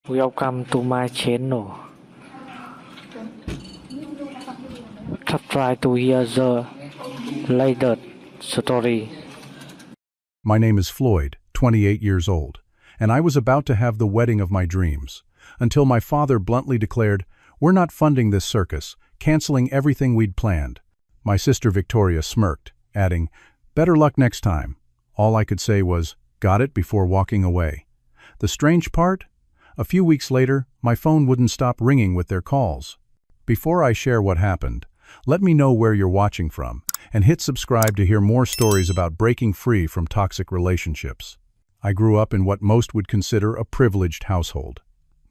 Welcome to my channel. Try to hear the latest story. My name is Floyd, 28 years old, and I was about to have the wedding of my dreams, until my father bluntly declared, "We're not funding this circus, canceling everything we'd planned." My sister Victoria smirked, adding, "Better luck next time." All I could say was, "Got it," before walking away. The strange part? A few weeks later, my phone wouldn't stop ringing with their calls. Before I share what happened, let me know where you're watching from, and hit subscribe to hear more stories about breaking free from toxic relationships. I grew up in what most would consider a privileged household.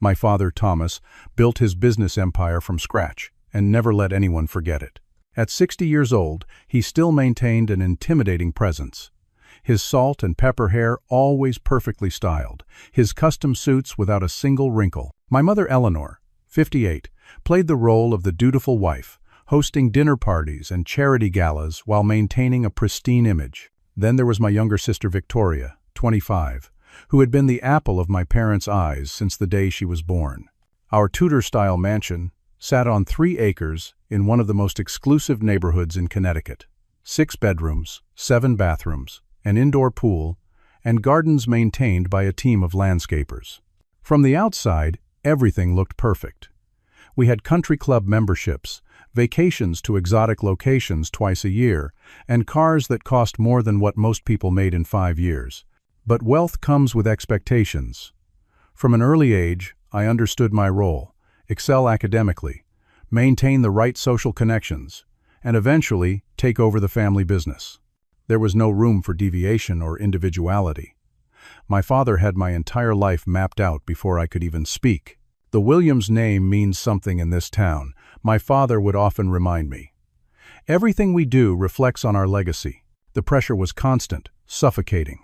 My father, Thomas, built his business empire from scratch and never let anyone forget it. At 60 years old, he still maintained an intimidating presence. His salt and pepper hair always perfectly styled, his custom suits without a single wrinkle. My mother, Eleanor, 58, played the role of the dutiful wife, hosting dinner parties and charity galas while maintaining a pristine image. Then there was my younger sister, Victoria, 25, who had been the apple of my parents' eyes since the day she was born. Our Tudor-style mansion sat on 3 acres in one of the most exclusive neighborhoods in Connecticut. 6 bedrooms, 7 bathrooms, an indoor pool, and gardens maintained by a team of landscapers. From the outside, everything looked perfect. We had country club memberships, vacations to exotic locations twice a year, and cars that cost more than what most people made in 5 years. But wealth comes with expectations. From an early age, I understood my role: excel academically, maintain the right social connections, and eventually take over the family business. There was no room for deviation or individuality. My father had my entire life mapped out before I could even speak. The Williams name means something in this town, my father would often remind me. Everything we do reflects on our legacy. The pressure was constant, suffocating.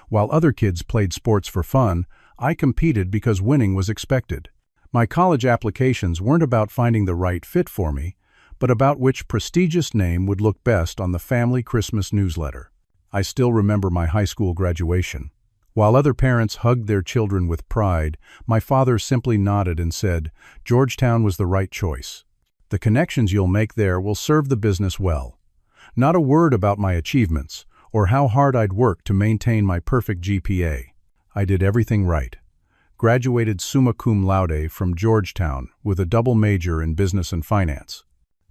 While other kids played sports for fun, I competed because winning was expected. My college applications weren't about finding the right fit for me, but about which prestigious name would look best on the family Christmas newsletter. I still remember my high school graduation. While other parents hugged their children with pride, my father simply nodded and said, "Georgetown was the right choice. The connections you'll make there will serve the business well." Not a word about my achievements, or how hard I'd worked to maintain my perfect GPA. I did everything right. Graduated summa cum laude from Georgetown with a double major in business and finance.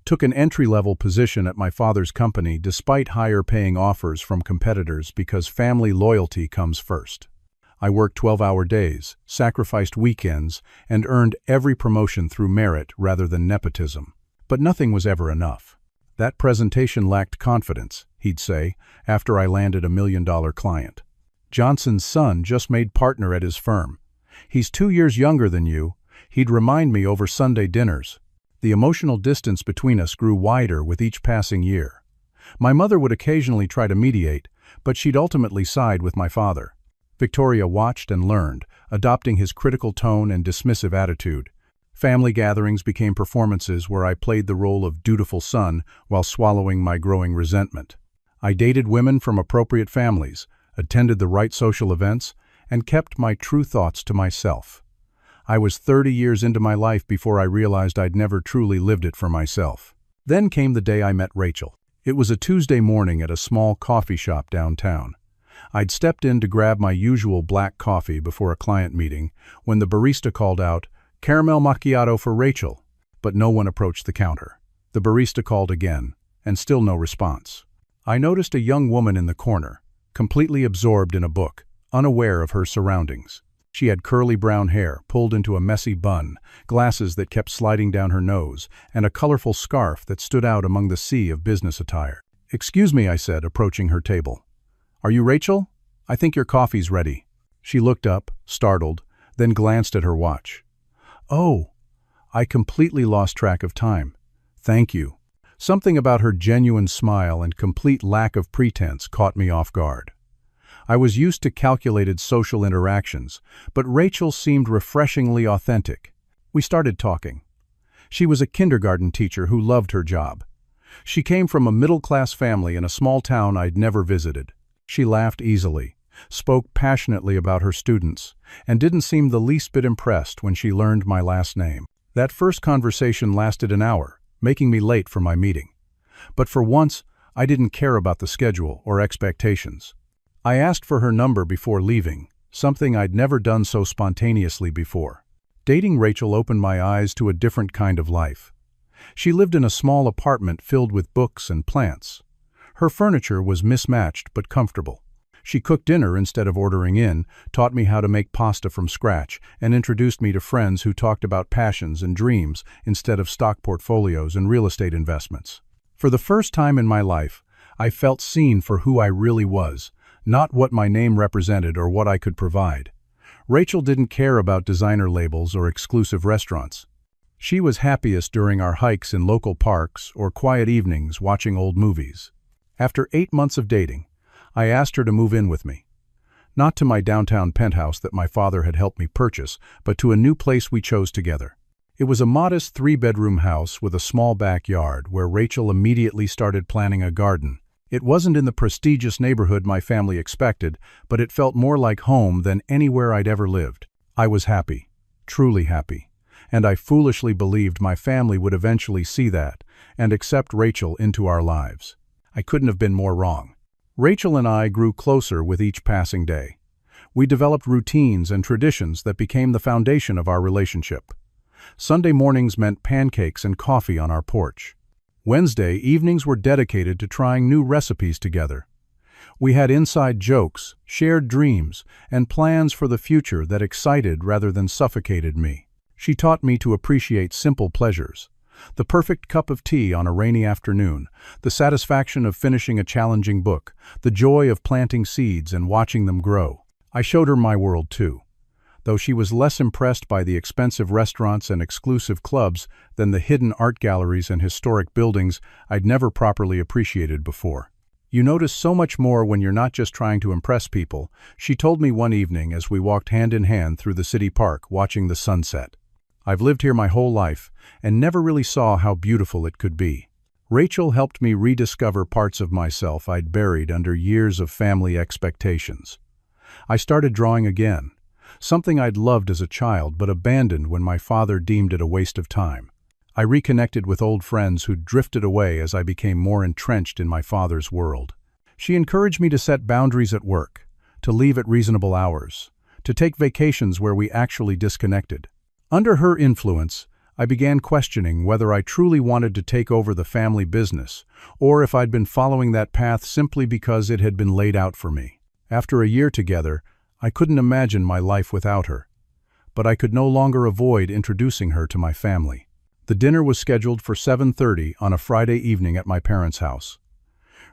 Took an entry-level position at my father's company despite higher-paying offers from competitors because family loyalty comes first. I worked 12-hour days, sacrificed weekends, and earned every promotion through merit rather than nepotism. But nothing was ever enough. That presentation lacked confidence, he'd say, after I landed a $1 million client. "Johnson's son just made partner at his firm. He's 2 years younger than you," he'd remind me over Sunday dinners. The emotional distance between us grew wider with each passing year. My mother would occasionally try to mediate, but she'd ultimately side with my father. Victoria watched and learned, adopting his critical tone and dismissive attitude. Family gatherings became performances where I played the role of dutiful son while swallowing my growing resentment. I dated women from appropriate families, attended the right social events, and kept my true thoughts to myself. I was 30 years into my life before I realized I'd never truly lived it for myself. Then came the day I met Rachel. It was a Tuesday morning at a small coffee shop downtown. I'd stepped in to grab my usual black coffee before a client meeting when the barista called out, "Caramel macchiato for Rachel," but no one approached the counter. The barista called again, and still no response. I noticed a young woman in the corner, completely absorbed in a book, unaware of her surroundings. She had curly brown hair pulled into a messy bun, glasses that kept sliding down her nose, and a colorful scarf that stood out among the sea of business attire. "Excuse me," I said, approaching her table. "Are you Rachel? I think your coffee's ready." She looked up, startled, then glanced at her watch. "Oh." I completely lost track of time. "Thank you." Something about her genuine smile and complete lack of pretense caught me off guard. I was used to calculated social interactions, but Rachel seemed refreshingly authentic. We started talking. She was a kindergarten teacher who loved her job. She came from a middle-class family in a small town I'd never visited. She laughed easily, spoke passionately about her students, and didn't seem the least bit impressed when she learned my last name. That first conversation lasted an hour, making me late for my meeting. But for once, I didn't care about the schedule or expectations. I asked for her number before leaving, something I'd never done so spontaneously before. Dating Rachel opened my eyes to a different kind of life. She lived in a small apartment filled with books and plants. Her furniture was mismatched but comfortable. She cooked dinner instead of ordering in, taught me how to make pasta from scratch, and introduced me to friends who talked about passions and dreams instead of stock portfolios and real estate investments. For the first time in my life, I felt seen for who I really was, not what my name represented or what I could provide. Rachel didn't care about designer labels or exclusive restaurants. She was happiest during our hikes in local parks or quiet evenings watching old movies. After 8 months of dating, I asked her to move in with me. Not to my downtown penthouse that my father had helped me purchase, but to a new place we chose together. It was a modest 3-bedroom house with a small backyard where Rachel immediately started planning a garden. It wasn't in the prestigious neighborhood my family expected, but it felt more like home than anywhere I'd ever lived. I was happy, truly happy, and I foolishly believed my family would eventually see that and accept Rachel into our lives. I couldn't have been more wrong. Rachel and I grew closer with each passing day. We developed routines and traditions that became the foundation of our relationship. Sunday mornings meant pancakes and coffee on our porch. Wednesday evenings were dedicated to trying new recipes together. We had inside jokes, shared dreams, and plans for the future that excited rather than suffocated me. She taught me to appreciate simple pleasures. The perfect cup of tea on a rainy afternoon, the satisfaction of finishing a challenging book, the joy of planting seeds and watching them grow. I showed her my world too. Though she was less impressed by the expensive restaurants and exclusive clubs than the hidden art galleries and historic buildings I'd never properly appreciated before. You notice so much more when you're not just trying to impress people, she told me one evening as we walked hand in hand through the city park watching the sunset. I've lived here my whole life and never really saw how beautiful it could be. Rachel helped me rediscover parts of myself I'd buried under years of family expectations. I started drawing again. Something I'd loved as a child but abandoned when my father deemed it a waste of time. I reconnected with old friends who'd drifted away as I became more entrenched in my father's world. She encouraged me to set boundaries at work, to leave at reasonable hours, to take vacations where we actually disconnected. Under her influence, I began questioning whether I truly wanted to take over the family business, or if I'd been following that path simply because it had been laid out for me. After a year together, I couldn't imagine my life without her, but I could no longer avoid introducing her to my family. The dinner was scheduled for 7:30 on a Friday evening at my parents' house.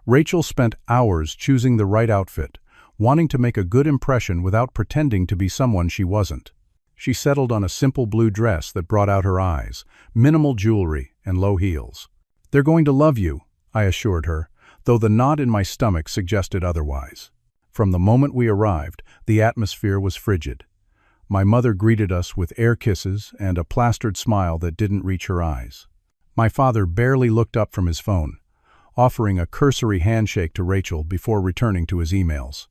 Rachel spent hours choosing the right outfit, wanting to make a good impression without pretending to be someone she wasn't. She settled on a simple blue dress that brought out her eyes, minimal jewelry, and low heels. "They're going to love you," I assured her, though the knot in my stomach suggested otherwise. From the moment we arrived, the atmosphere was frigid. My mother greeted us with air kisses and a plastered smile that didn't reach her eyes. My father barely looked up from his phone, offering a cursory handshake to Rachel before returning to his emails.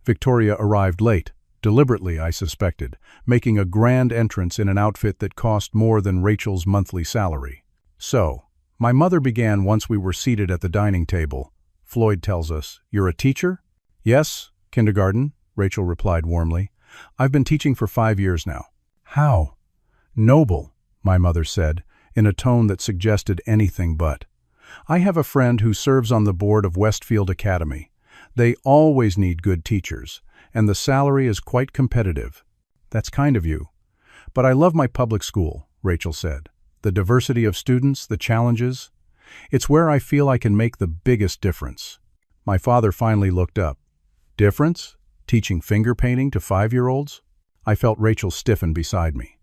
Victoria arrived late, deliberately I suspected, making a grand entrance in an outfit that cost more than Rachel's monthly salary. "So, my mother began once we were seated at the dining table. Floyd tells us, 'You're a teacher?' 'Yes, kindergarten,' Rachel replied warmly. 'I've been teaching for 5 years now.' 'How?' 'Noble,' my mother said, in a tone that suggested anything but. 'I have a friend who serves on the board of Westfield Academy. They always need good teachers, and the salary is quite competitive.' 'That's kind of you.' 'But I love my public school,' Rachel said. 'The diversity of students, the challenges. It's where I feel I can make the biggest difference.' My father finally looked up. 'Difference? Teaching finger painting to 5-year-olds? I felt Rachel stiffen beside me.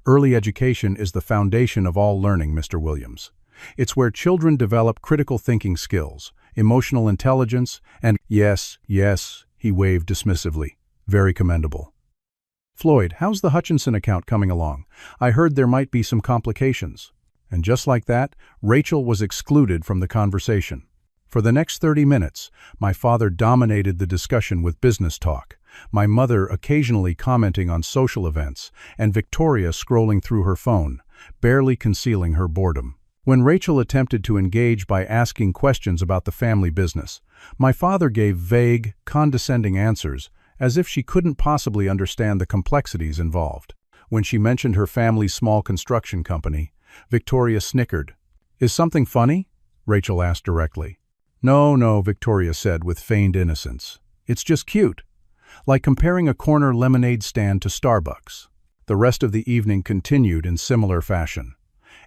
'Early education is the foundation of all learning, Mr. Williams. It's where children develop critical thinking skills, emotional intelligence, and—' 'Yes, yes,' he waved dismissively. 'Very commendable.' 'Floyd, how's the Hutchinson account coming along? I heard there might be some complications.' And just like that, Rachel was excluded from the conversation. For the next 30 minutes, my father dominated the discussion with business talk, my mother occasionally commenting on social events, and Victoria scrolling through her phone, barely concealing her boredom. When Rachel attempted to engage by asking questions about the family business, my father gave vague, condescending answers, as if she couldn't possibly understand the complexities involved. When she mentioned her family's small construction company, Victoria snickered. "Is something funny?" Rachel asked directly. No, Victoria said with feigned innocence. "It's just cute. Like comparing a corner lemonade stand to Starbucks." The rest of the evening continued in similar fashion.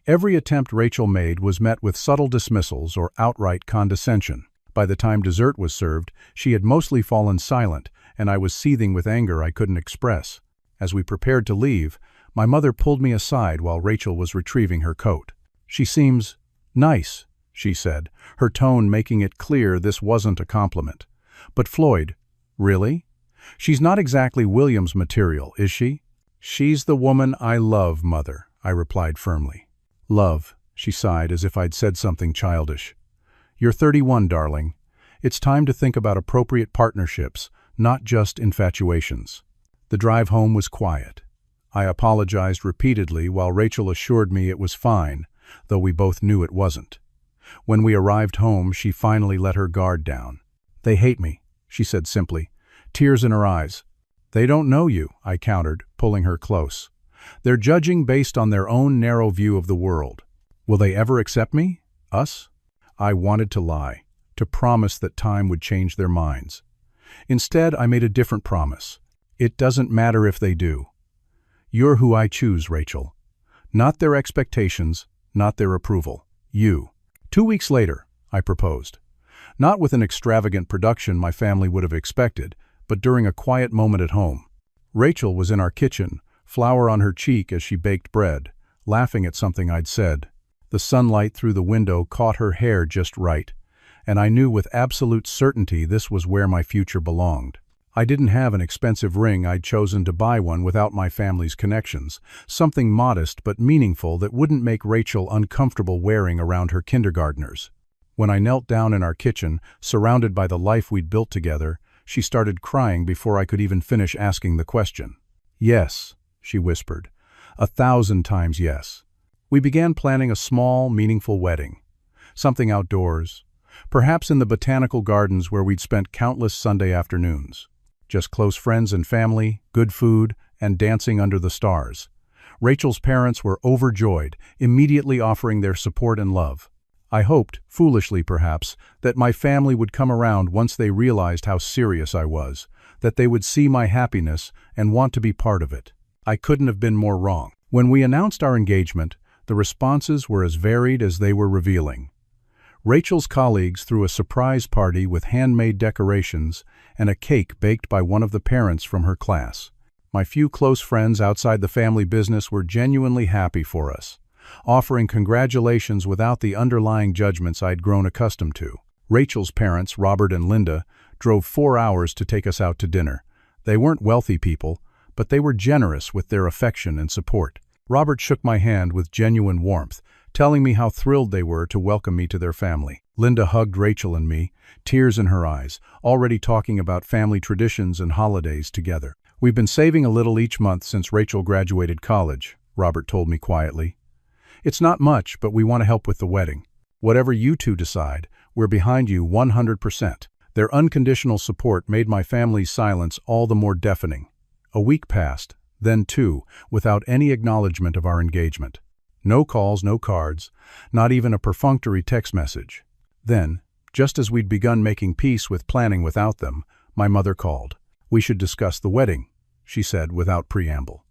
Every attempt Rachel made was met with subtle dismissals or outright condescension. By the time dessert was served, she had mostly fallen silent, and I was seething with anger I couldn't express. As we prepared to leave, my mother pulled me aside while Rachel was retrieving her coat. "She seems nice," she said, her tone making it clear this wasn't a compliment. "But Floyd, really? She's not exactly William's material, is she?" "She's the woman I love, Mother," I replied firmly. "Love," she sighed as if I'd said something childish. "You're 31, darling. It's time to think about appropriate partnerships, not just infatuations." The drive home was quiet. I apologized repeatedly while Rachel assured me it was fine, though we both knew it wasn't. When we arrived home, she finally let her guard down. "They hate me," she said simply, tears in her eyes. "They don't know you," I countered, pulling her close. "They're judging based on their own narrow view of the world. Will they ever accept me? Us?" I wanted to lie, to promise that time would change their minds. Instead, I made a different promise. "It doesn't matter if they do. You're who I choose, Rachel. Not their expectations, not their approval. You." 2 weeks later, I proposed. Not with an extravagant production my family would have expected, but during a quiet moment at home. Rachel was in our kitchen, flour on her cheek as she baked bread, laughing at something I'd said. The sunlight through the window caught her hair just right, and I knew with absolute certainty this was where my future belonged. I didn't have an expensive ring. I'd chosen to buy one without my family's connections, something modest but meaningful that wouldn't make Rachel uncomfortable wearing around her kindergartners. When I knelt down in our kitchen, surrounded by the life we'd built together, she started crying before I could even finish asking the question. "Yes," she whispered, 1,000 times yes. We began planning a small, meaningful wedding. Something outdoors, perhaps in the botanical gardens where we'd spent countless Sunday afternoons. Just close friends and family, good food, and dancing under the stars. Rachel's parents were overjoyed, immediately offering their support and love. I hoped, foolishly perhaps, that my family would come around once they realized how serious I was, that they would see my happiness and want to be part of it. I couldn't have been more wrong. When we announced our engagement, the responses were as varied as they were revealing. Rachel's colleagues threw a surprise party with handmade decorations and a cake baked by one of the parents from her class. My few close friends outside the family business were genuinely happy for us, offering congratulations without the underlying judgments I'd grown accustomed to. Rachel's parents, Robert and Linda, drove 4 hours to take us out to dinner. They weren't wealthy people, but they were generous with their affection and support. Robert shook my hand with genuine warmth, telling me how thrilled they were to welcome me to their family. Linda hugged Rachel and me, tears in her eyes, already talking about family traditions and holidays together. "We've been saving a little each month since Rachel graduated college," Robert told me quietly. "It's not much, but we want to help with the wedding. Whatever you two decide, we're behind you 100%. Their unconditional support made my family's silence all the more deafening. A week passed, then 2, without any acknowledgement of our engagement. No calls, no cards, not even a perfunctory text message. Then, just as we'd begun making peace with planning without them, my mother called. "We should discuss the wedding," she said without preamble.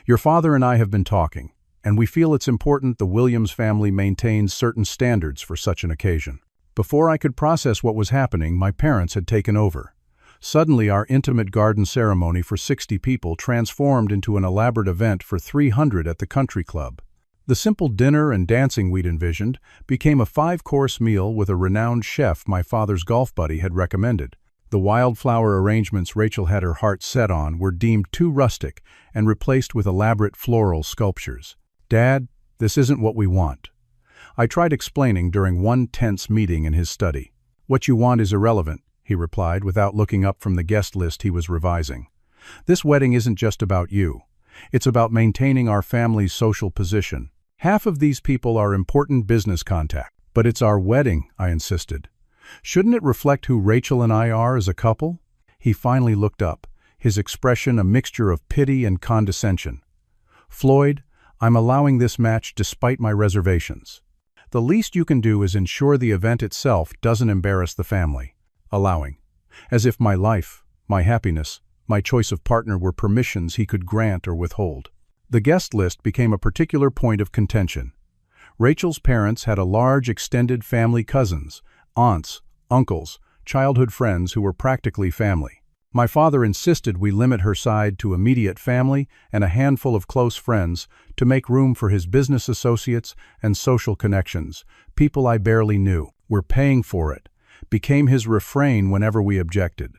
"Your father and I have been talking, and we feel it's important the Williams family maintains certain standards for such an occasion." Before I could process what was happening, my parents had taken over. Suddenly, our intimate garden ceremony for 60 people transformed into an elaborate event for 300 at the country club. The simple dinner and dancing we'd envisioned became a 5-course meal with a renowned chef my father's golf buddy had recommended. The wildflower arrangements Rachel had her heart set on were deemed too rustic and replaced with elaborate floral sculptures. "Dad, this isn't what we want," I tried explaining during one tense meeting in his study. "What you want is irrelevant. he replied without looking up from the guest list he was revising. This wedding isn't just about you. It's about maintaining our family's social position. Half of these people are important business contacts. But it's our wedding, I insisted. Shouldn't it reflect who Rachel and I are as a couple? He finally looked up, his expression a mixture of pity and condescension. Floyd, I'm allowing this match despite my reservations. The least you can do is ensure the event itself doesn't embarrass the family. Allowing. As if my life, my happiness, my choice of partner were permissions he could grant or withhold. The guest list became a particular point of contention. Rachel's parents had a large extended family, cousins, aunts, uncles, childhood friends who were practically family. My father insisted we limit her side to immediate family and a handful of close friends to make room for his business associates and social connections, people I barely knew. We're paying for it, became his refrain whenever we objected.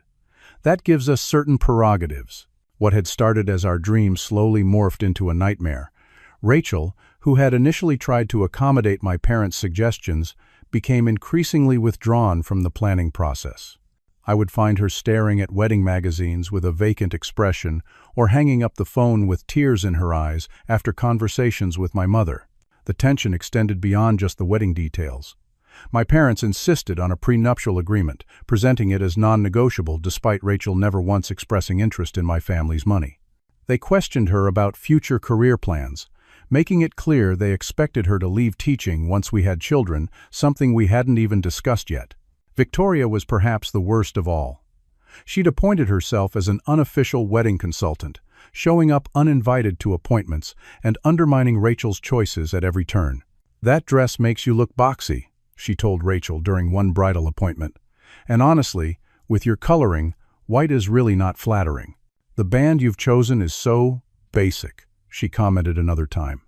That gives us certain prerogatives. What had started as our dream slowly morphed into a nightmare. Rachel, who had initially tried to accommodate my parents' suggestions, became increasingly withdrawn from the planning process. I would find her staring at wedding magazines with a vacant expression or hanging up the phone with tears in her eyes after conversations with my mother. The tension extended beyond just the wedding details. My parents insisted on a prenuptial agreement, presenting it as non-negotiable despite Rachel never once expressing interest in my family's money. They questioned her about future career plans, making it clear they expected her to leave teaching once we had children, something we hadn't even discussed yet. Victoria was perhaps the worst of all. She'd appointed herself as an unofficial wedding consultant, showing up uninvited to appointments and undermining Rachel's choices at every turn. "That dress makes you look boxy," she told Rachel during one bridal appointment. "And honestly, with your coloring, white is really not flattering. The band you've chosen is so basic," she commented another time.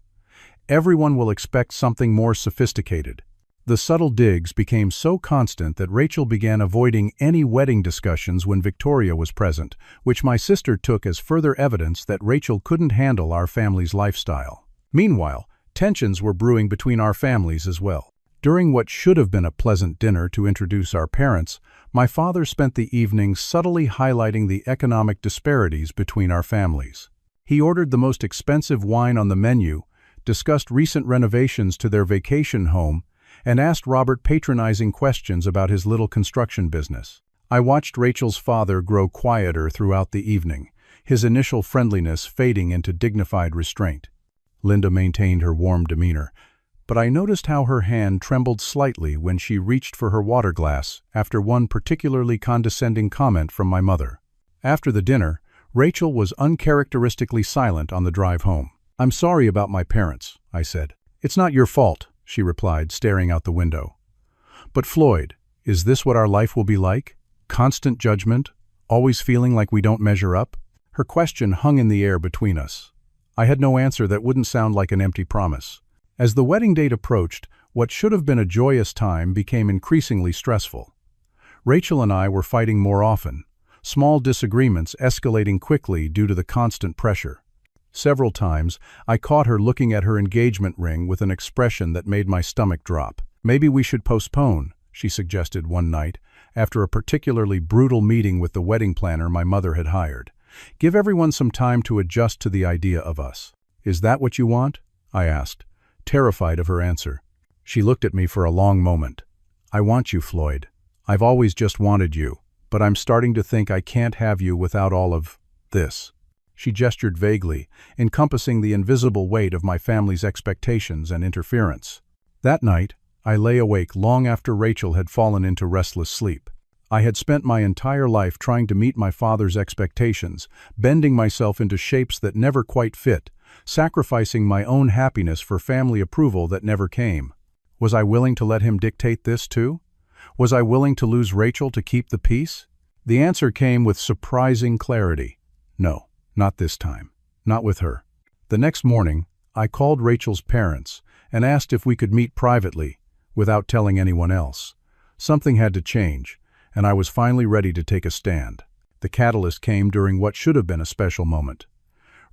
"Everyone will expect something more sophisticated." The subtle digs became so constant that Rachel began avoiding any wedding discussions when Victoria was present, which my sister took as further evidence that Rachel couldn't handle our family's lifestyle. Meanwhile, tensions were brewing between our families as well. During what should have been a pleasant dinner to introduce our parents, my father spent the evening subtly highlighting the economic disparities between our families. He ordered the most expensive wine on the menu, discussed recent renovations to their vacation home, and asked Robert patronizing questions about his little construction business. I watched Rachel's father grow quieter throughout the evening, his initial friendliness fading into dignified restraint. Linda maintained her warm demeanor, but I noticed how her hand trembled slightly when she reached for her water glass after one particularly condescending comment from my mother. After the dinner, Rachel was uncharacteristically silent on the drive home. "I'm sorry about my parents," I said. "It's not your fault," she replied, staring out the window. "But Floyd, is this what our life will be like? Constant judgment? Always feeling like we don't measure up?" Her question hung in the air between us. I had no answer that wouldn't sound like an empty promise. As the wedding date approached, what should have been a joyous time became increasingly stressful. Rachel and I were fighting more often, small disagreements escalating quickly due to the constant pressure. Several times, I caught her looking at her engagement ring with an expression that made my stomach drop. "Maybe we should postpone," she suggested one night, after a particularly brutal meeting with the wedding planner my mother had hired. "Give everyone some time to adjust to the idea of us." "Is that what you want?" I asked, terrified of her answer. She looked at me for a long moment. "I want you, Floyd. I've always just wanted you, but I'm starting to think I can't have you without all of this." She gestured vaguely, encompassing the invisible weight of my family's expectations and interference. That night, I lay awake long after Rachel had fallen into restless sleep. I had spent my entire life trying to meet my father's expectations, bending myself into shapes that never quite fit, sacrificing my own happiness for family approval that never came. Was I willing to let him dictate this too? Was I willing to lose Rachel to keep the peace? The answer came with surprising clarity. No. Not this time. Not with her. The next morning, I called Rachel's parents and asked if we could meet privately, without telling anyone else. Something had to change, and I was finally ready to take a stand. The catalyst came during what should have been a special moment.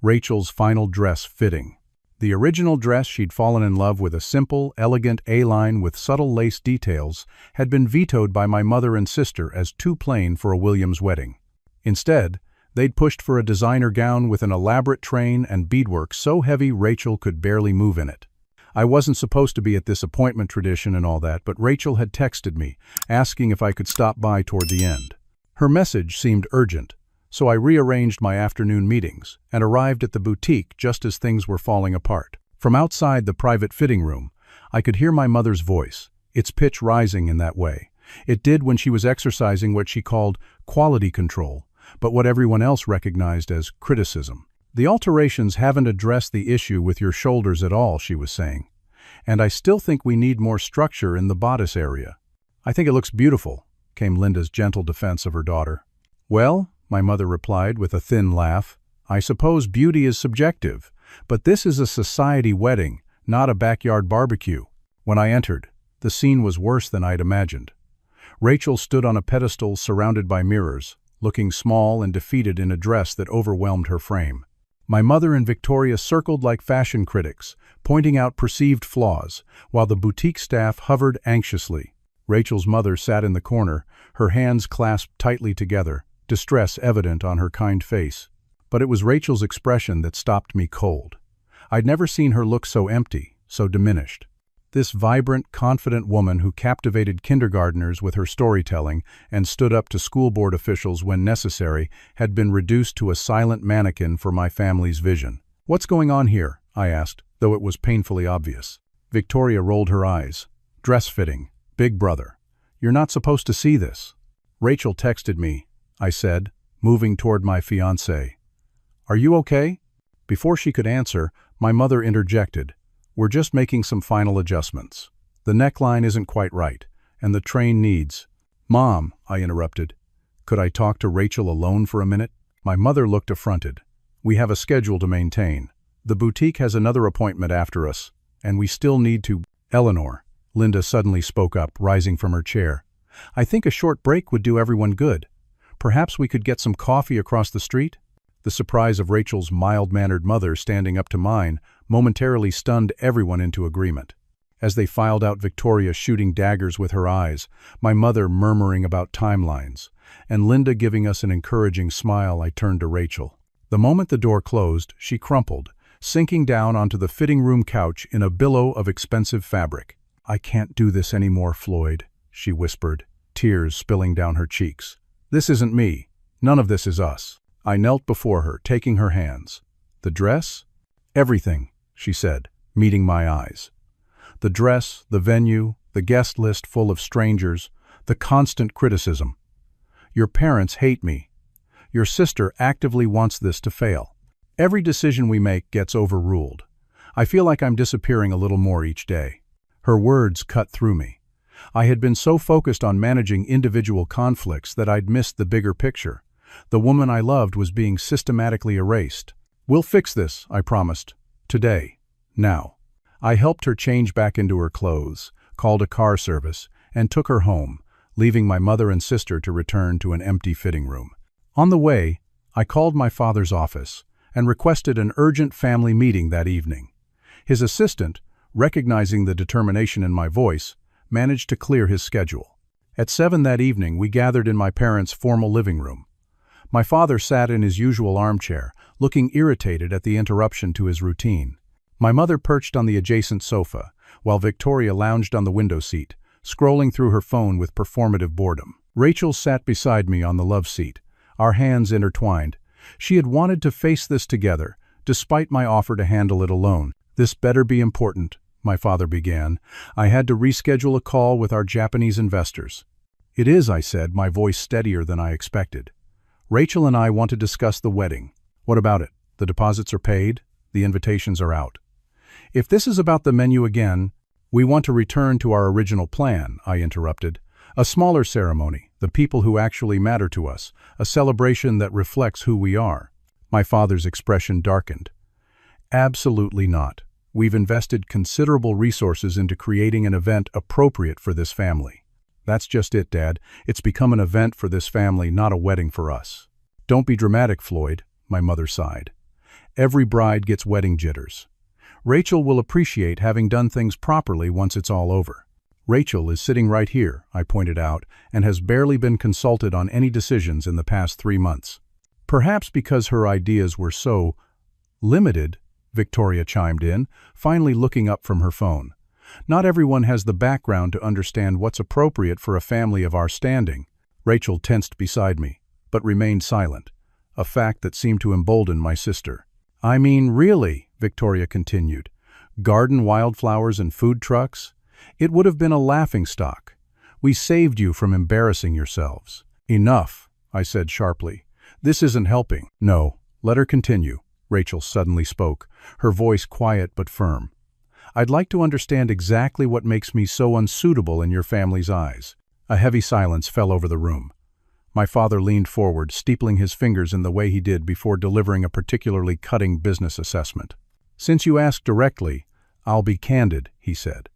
Rachel's final dress fitting. The original dress she'd fallen in love with, a simple, elegant A-line with subtle lace details, had been vetoed by my mother and sister as too plain for a Williams wedding. Instead, they'd pushed for a designer gown with an elaborate train and beadwork so heavy Rachel could barely move in it. I wasn't supposed to be at this appointment tradition and all that, but Rachel had texted me, asking if I could stop by toward the end. Her message seemed urgent, so I rearranged my afternoon meetings and arrived at the boutique just as things were falling apart. From outside the private fitting room, I could hear my mother's voice, its pitch rising in that way. It did when she was exercising what she called quality control, but what everyone else recognized as criticism. "The alterations haven't addressed the issue with your shoulders at all," she was saying. "And I still think we need more structure in the bodice area." "I think it looks beautiful," came Linda's gentle defense of her daughter. "Well," my mother replied with a thin laugh, "I suppose beauty is subjective, but this is a society wedding, not a backyard barbecue." When I entered, the scene was worse than I'd imagined. Rachel stood on a pedestal surrounded by mirrors, looking small and defeated in a dress that overwhelmed her frame. My mother and Victoria circled like fashion critics, pointing out perceived flaws, while the boutique staff hovered anxiously. Rachel's mother sat in the corner, her hands clasped tightly together, distress evident on her kind face. But it was Rachel's expression that stopped me cold. I'd never seen her look so empty, so diminished. This vibrant, confident woman who captivated kindergartners with her storytelling and stood up to school board officials when necessary had been reduced to a silent mannequin for my family's vision. "What's going on here?" I asked, though it was painfully obvious. Victoria rolled her eyes. "Dress fitting. Big brother. You're not supposed to see this." "Rachel texted me," I said, moving toward my fiancé. "Are you okay?" Before she could answer, my mother interjected. "We're just making some final adjustments. The neckline isn't quite right, and the train needs—" "Mom," I interrupted, "could I talk to Rachel alone for a minute?" My mother looked affronted. "We have a schedule to maintain. The boutique has another appointment after us, and we still need to—" "Eleanor," Linda suddenly spoke up, rising from her chair. "I think a short break would do everyone good. Perhaps we could get some coffee across the street?" The surprise of Rachel's mild-mannered mother standing up to mine momentarily stunned everyone into agreement. As they filed out, Victoria shooting daggers with her eyes, my mother murmuring about timelines, and Linda giving us an encouraging smile, I turned to Rachel. The moment the door closed, she crumpled, sinking down onto the fitting room couch in a billow of expensive fabric. "I can't do this anymore, Floyd," she whispered, tears spilling down her cheeks. "This isn't me. None of this is us." I knelt before her, taking her hands. "The dress?" "Everything," she said, meeting my eyes. "The dress, the venue, the guest list full of strangers, the constant criticism. Your parents hate me. Your sister actively wants this to fail. Every decision we make gets overruled. I feel like I'm disappearing a little more each day." Her words cut through me. I had been so focused on managing individual conflicts that I'd missed the bigger picture. The woman I loved was being systematically erased. "We'll fix this," I promised. "Today. Now." I helped her change back into her clothes, called a car service, and took her home, leaving my mother and sister to return to an empty fitting room. On the way, I called my father's office and requested an urgent family meeting that evening. His assistant, recognizing the determination in my voice, managed to clear his schedule. At 7 that evening, we gathered in my parents' formal living room. My father sat in his usual armchair, looking irritated at the interruption to his routine. My mother perched on the adjacent sofa, while Victoria lounged on the window seat, scrolling through her phone with performative boredom. Rachel sat beside me on the love seat, our hands intertwined. She had wanted to face this together, despite my offer to handle it alone. "This better be important," my father began. "I had to reschedule a call with our Japanese investors." "It is," I said, my voice steadier than I expected. "Rachel and I want to discuss the wedding." "What about it? The deposits are paid, the invitations are out." "If this is about the menu again—" "We want to return to our original plan," I interrupted. "A smaller ceremony, the people who actually matter to us, a celebration that reflects who we are." My father's expression darkened. "Absolutely not. We've invested considerable resources into creating an event appropriate for this family." "That's just it, Dad. It's become an event for this family, not a wedding for us." "Don't be dramatic, Floyd," my mother sighed. "Every bride gets wedding jitters. Rachel will appreciate having done things properly once it's all over. Rachel is sitting right here, I pointed out, and has barely been consulted on any decisions in the past 3 months. Perhaps because her ideas were so limited, Victoria chimed in, finally looking up from her phone. Not everyone has the background to understand what's appropriate for a family of our standing. Rachel tensed beside me, but remained silent, a fact that seemed to embolden my sister. I mean, really, Victoria continued. Garden wildflowers and food trucks? It would have been a laughingstock. We saved you from embarrassing yourselves. Enough, I said sharply. This isn't helping. No, let her continue, Rachel suddenly spoke, her voice quiet but firm. I'd like to understand exactly what makes me so unsuitable in your family's eyes. A heavy silence fell over the room. My father leaned forward, steepling his fingers in the way he did before delivering a particularly cutting business assessment. Since you ask directly, I'll be candid, he said.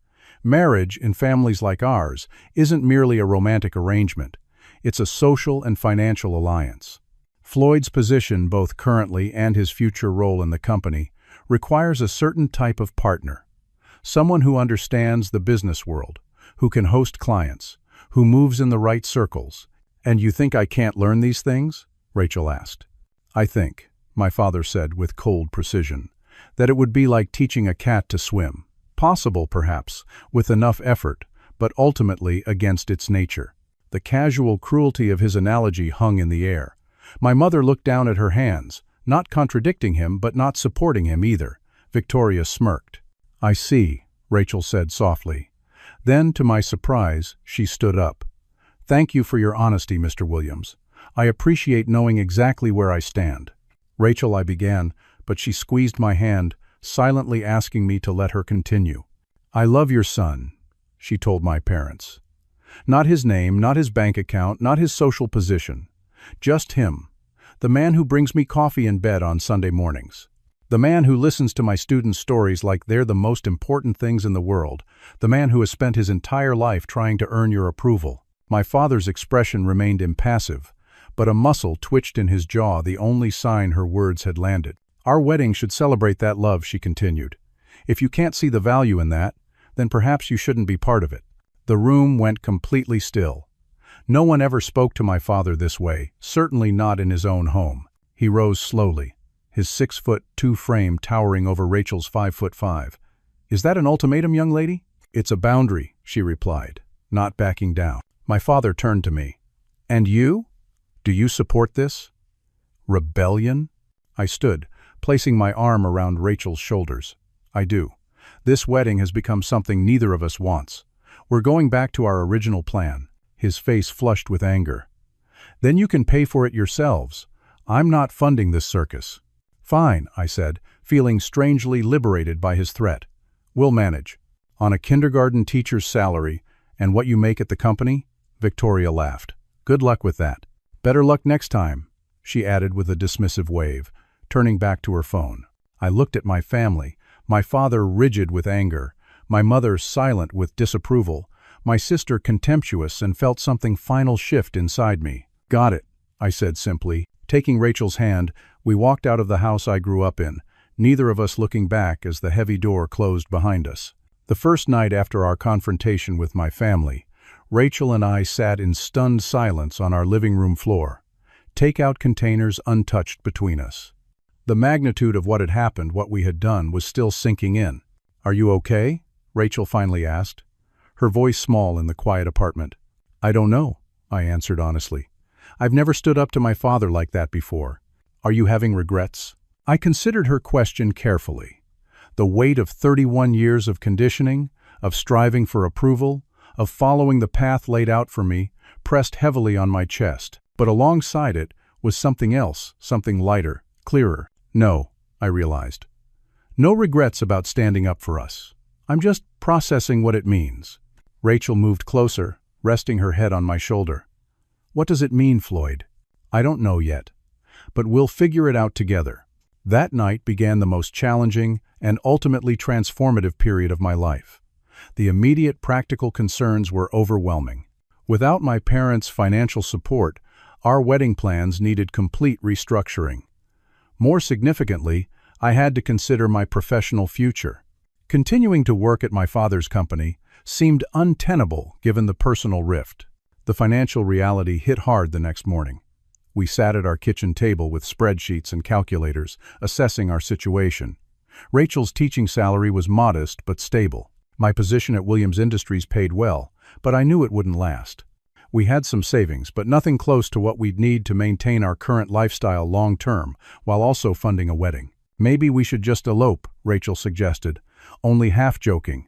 Marriage, in families like ours, isn't merely a romantic arrangement. It's a social and financial alliance. Floyd's position, both currently and his future role in the company, requires a certain type of partner. Someone who understands the business world, who can host clients, who moves in the right circles. And you think I can't learn these things? Rachel asked. I think, my father said with cold precision, that it would be like teaching a cat to swim. Possible, perhaps, with enough effort, but ultimately against its nature. The casual cruelty of his analogy hung in the air. My mother looked down at her hands, not contradicting him but not supporting him either. Victoria smirked. I see, Rachel said softly. Then, to my surprise, she stood up. Thank you for your honesty, Mr. Williams. I appreciate knowing exactly where I stand. Rachel, I began, but she squeezed my hand, silently asking me to let her continue. I love your son, she told my parents. Not his name, not his bank account, not his social position. Just him, the man who brings me coffee in bed on Sunday mornings. The man who listens to my students' stories like they're the most important things in the world. The man who has spent his entire life trying to earn your approval. My father's expression remained impassive, but a muscle twitched in his jaw, the only sign her words had landed. Our wedding should celebrate that love, she continued. If you can't see the value in that, then perhaps you shouldn't be part of it. The room went completely still. No one ever spoke to my father this way, certainly not in his own home. He rose slowly, his 6'2" frame towering over Rachel's 5'5". Is that an ultimatum, young lady? It's a boundary, she replied, not backing down. My father turned to me. And you? Do you support this? Rebellion? I stood, placing my arm around Rachel's shoulders. I do. This wedding has become something neither of us wants. We're going back to our original plan. His face flushed with anger. Then you can pay for it yourselves. I'm not funding this circus. Fine, I said, feeling strangely liberated by his threat. We'll manage. On a kindergarten teacher's salary and what you make at the company? Victoria laughed. Good luck with that. Better luck next time, she added with a dismissive wave, turning back to her phone. I looked at my family, my father rigid with anger, my mother silent with disapproval, my sister contemptuous, and felt something final shift inside me. Got it, I said simply. Taking Rachel's hand, we walked out of the house I grew up in, neither of us looking back as the heavy door closed behind us. The first night after our confrontation with my family, Rachel and I sat in stunned silence on our living room floor, takeout containers untouched between us. The magnitude of what had happened, what we had done, was still sinking in. Are you okay? Rachel finally asked, her voice small in the quiet apartment. I don't know, I answered honestly. I've never stood up to my father like that before. Are you having regrets? I considered her question carefully. The weight of 31 years of conditioning, of striving for approval, of following the path laid out for me, pressed heavily on my chest. But alongside it was something else, something lighter, clearer. No, I realized. No regrets about standing up for us. I'm just processing what it means. Rachel moved closer, resting her head on my shoulder. What does it mean, Floyd? I don't know yet, but we'll figure it out together. That night began the most challenging and ultimately transformative period of my life. The immediate practical concerns were overwhelming. Without my parents' financial support, our wedding plans needed complete restructuring. More significantly, I had to consider my professional future. Continuing to work at my father's company seemed untenable given the personal rift. The financial reality hit hard the next morning. We sat at our kitchen table with spreadsheets and calculators, assessing our situation. Rachel's teaching salary was modest but stable. My position at Williams Industries paid well, but I knew it wouldn't last. We had some savings, but nothing close to what we'd need to maintain our current lifestyle long-term, while also funding a wedding. Maybe we should just elope, Rachel suggested, only half joking.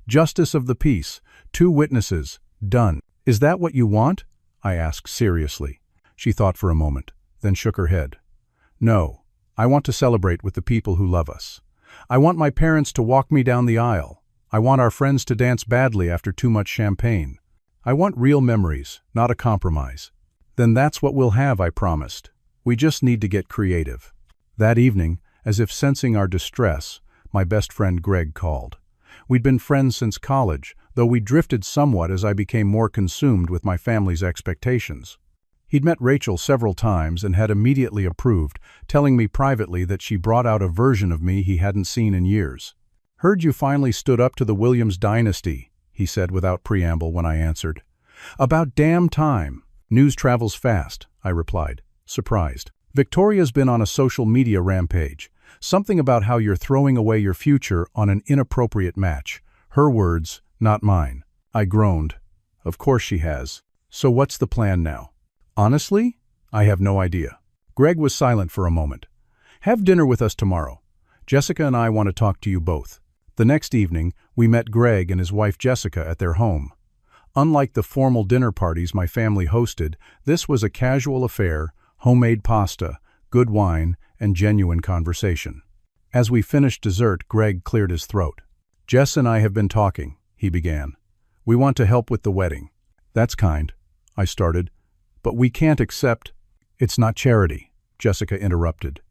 Justice of the peace, 2 witnesses, done. Is that what you want? I asked seriously. She thought for a moment, then shook her head. No, I want to celebrate with the people who love us. I want my parents to walk me down the aisle. I want our friends to dance badly after too much champagne. I want real memories, not a compromise. Then that's what we'll have, I promised. We just need to get creative. That evening, as if sensing our distress, my best friend Greg called. We'd been friends since college, though we drifted somewhat as I became more consumed with my family's expectations. He'd met Rachel several times and had immediately approved, telling me privately that she brought out a version of me he hadn't seen in years. Heard you finally stood up to the Williams dynasty, he said without preamble when I answered. About damn time. News travels fast, I replied, surprised. Victoria's been on a social media rampage. Something about how you're throwing away your future on an inappropriate match. Her words, not mine. I groaned. Of course she has. So what's the plan now? Honestly, I have no idea. Greg was silent for a moment. Have dinner with us tomorrow. Jessica and I want to talk to you both. The next evening, we met Greg and his wife Jessica at their home. Unlike the formal dinner parties my family hosted, this was a casual affair, homemade pasta, good wine, and genuine conversation. As we finished dessert, Greg cleared his throat. Jess and I have been talking, he began. We want to help with the wedding. That's kind, I started. But we can't accept. It's not charity, Jessica interrupted.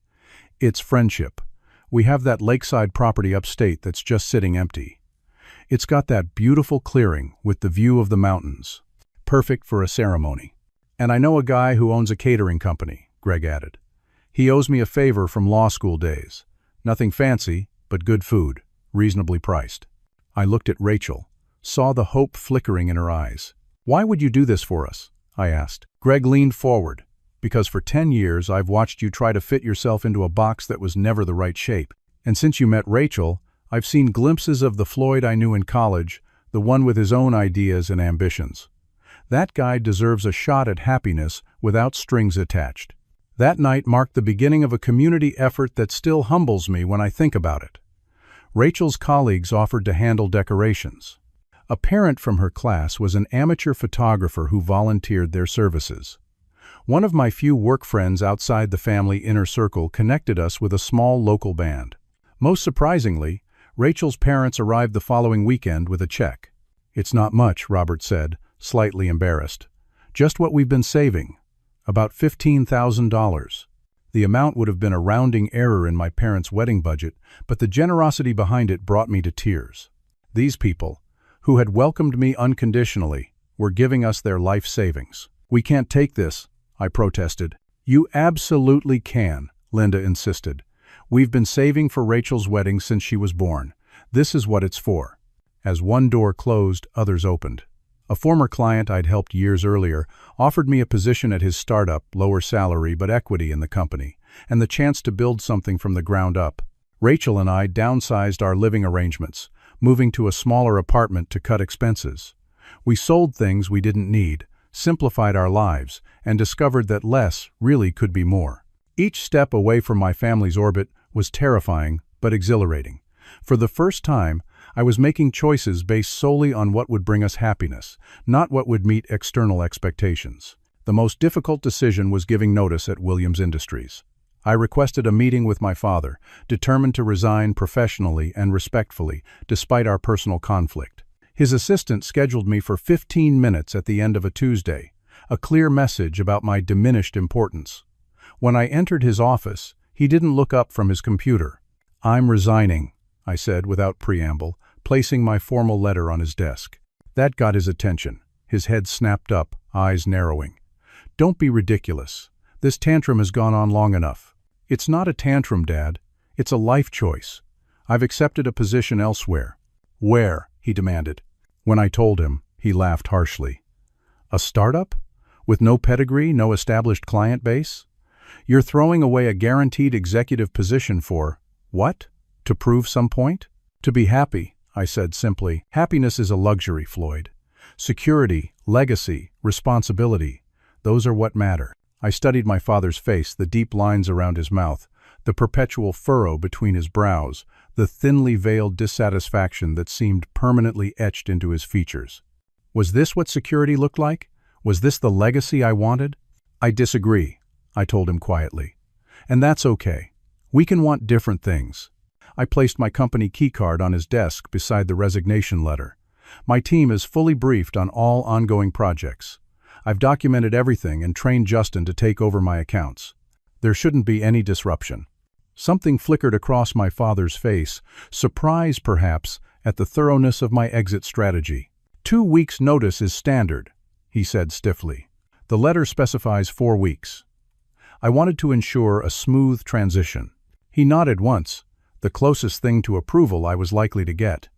It's friendship. We have that lakeside property upstate that's just sitting empty. It's got that beautiful clearing with the view of the mountains. Perfect for a ceremony. And I know a guy who owns a catering company, Greg added. He owes me a favor from law school days. Nothing fancy, but good food, reasonably priced. I looked at Rachel, saw the hope flickering in her eyes. Why would you do this for us? I asked. Greg leaned forward. Because for 10 years I've watched you try to fit yourself into a box that was never the right shape. And since you met Rachel, I've seen glimpses of the Floyd I knew in college, the one with his own ideas and ambitions. That guy deserves a shot at happiness without strings attached. That night marked the beginning of a community effort that still humbles me when I think about it. Rachel's colleagues offered to handle decorations. A parent from her class was an amateur photographer who volunteered their services. One of my few work friends outside the family inner circle connected us with a small local band. Most surprisingly, Rachel's parents arrived the following weekend with a check. It's not much, Robert said, slightly embarrassed. Just what we've been saving. About $15,000. The amount would have been a rounding error in my parents' wedding budget, but the generosity behind it brought me to tears. These people, who had welcomed me unconditionally, were giving us their life savings. We can't take this, I protested. You absolutely can, Linda insisted. We've been saving for Rachel's wedding since she was born. This is what it's for. As one door closed, others opened. A former client I'd helped years earlier offered me a position at his startup, lower salary but equity in the company, and the chance to build something from the ground up. Rachel and I downsized our living arrangements, moving to a smaller apartment to cut expenses. We sold things we didn't need, simplified our lives, and discovered that less really could be more. Each step away from my family's orbit was terrifying but exhilarating. For the first time, I was making choices based solely on what would bring us happiness, not what would meet external expectations. The most difficult decision was giving notice at Williams Industries. I requested a meeting with my father, determined to resign professionally and respectfully, despite our personal conflict. His assistant scheduled me for 15 minutes at the end of a Tuesday, a clear message about my diminished importance. When I entered his office, he didn't look up from his computer. I'm resigning, I said without preamble, placing my formal letter on his desk. That got his attention. His head snapped up, eyes narrowing. Don't be ridiculous. This tantrum has gone on long enough. It's not a tantrum, Dad. It's a life choice. I've accepted a position elsewhere. Where? He demanded. When I told him, he laughed harshly. A startup? With no pedigree, no established client base? You're throwing away a guaranteed executive position for, what? To prove some point? To be happy, I said simply. Happiness is a luxury, Floyd. Security, legacy, responsibility, those are what matter. I studied my father's face, the deep lines around his mouth, the perpetual furrow between his brows, the thinly veiled dissatisfaction that seemed permanently etched into his features. Was this what security looked like? Was this the legacy I wanted? I disagree, I told him quietly. And that's okay. We can want different things. I placed my company keycard on his desk beside the resignation letter. My team is fully briefed on all ongoing projects. I've documented everything and trained Justin to take over my accounts. There shouldn't be any disruption. Something flickered across my father's face, surprise perhaps at the thoroughness of my exit strategy. 2 weeks' notice is standard, he said stiffly. The letter specifies 4 weeks. I wanted to ensure a smooth transition. He nodded once, the closest thing to approval I was likely to get.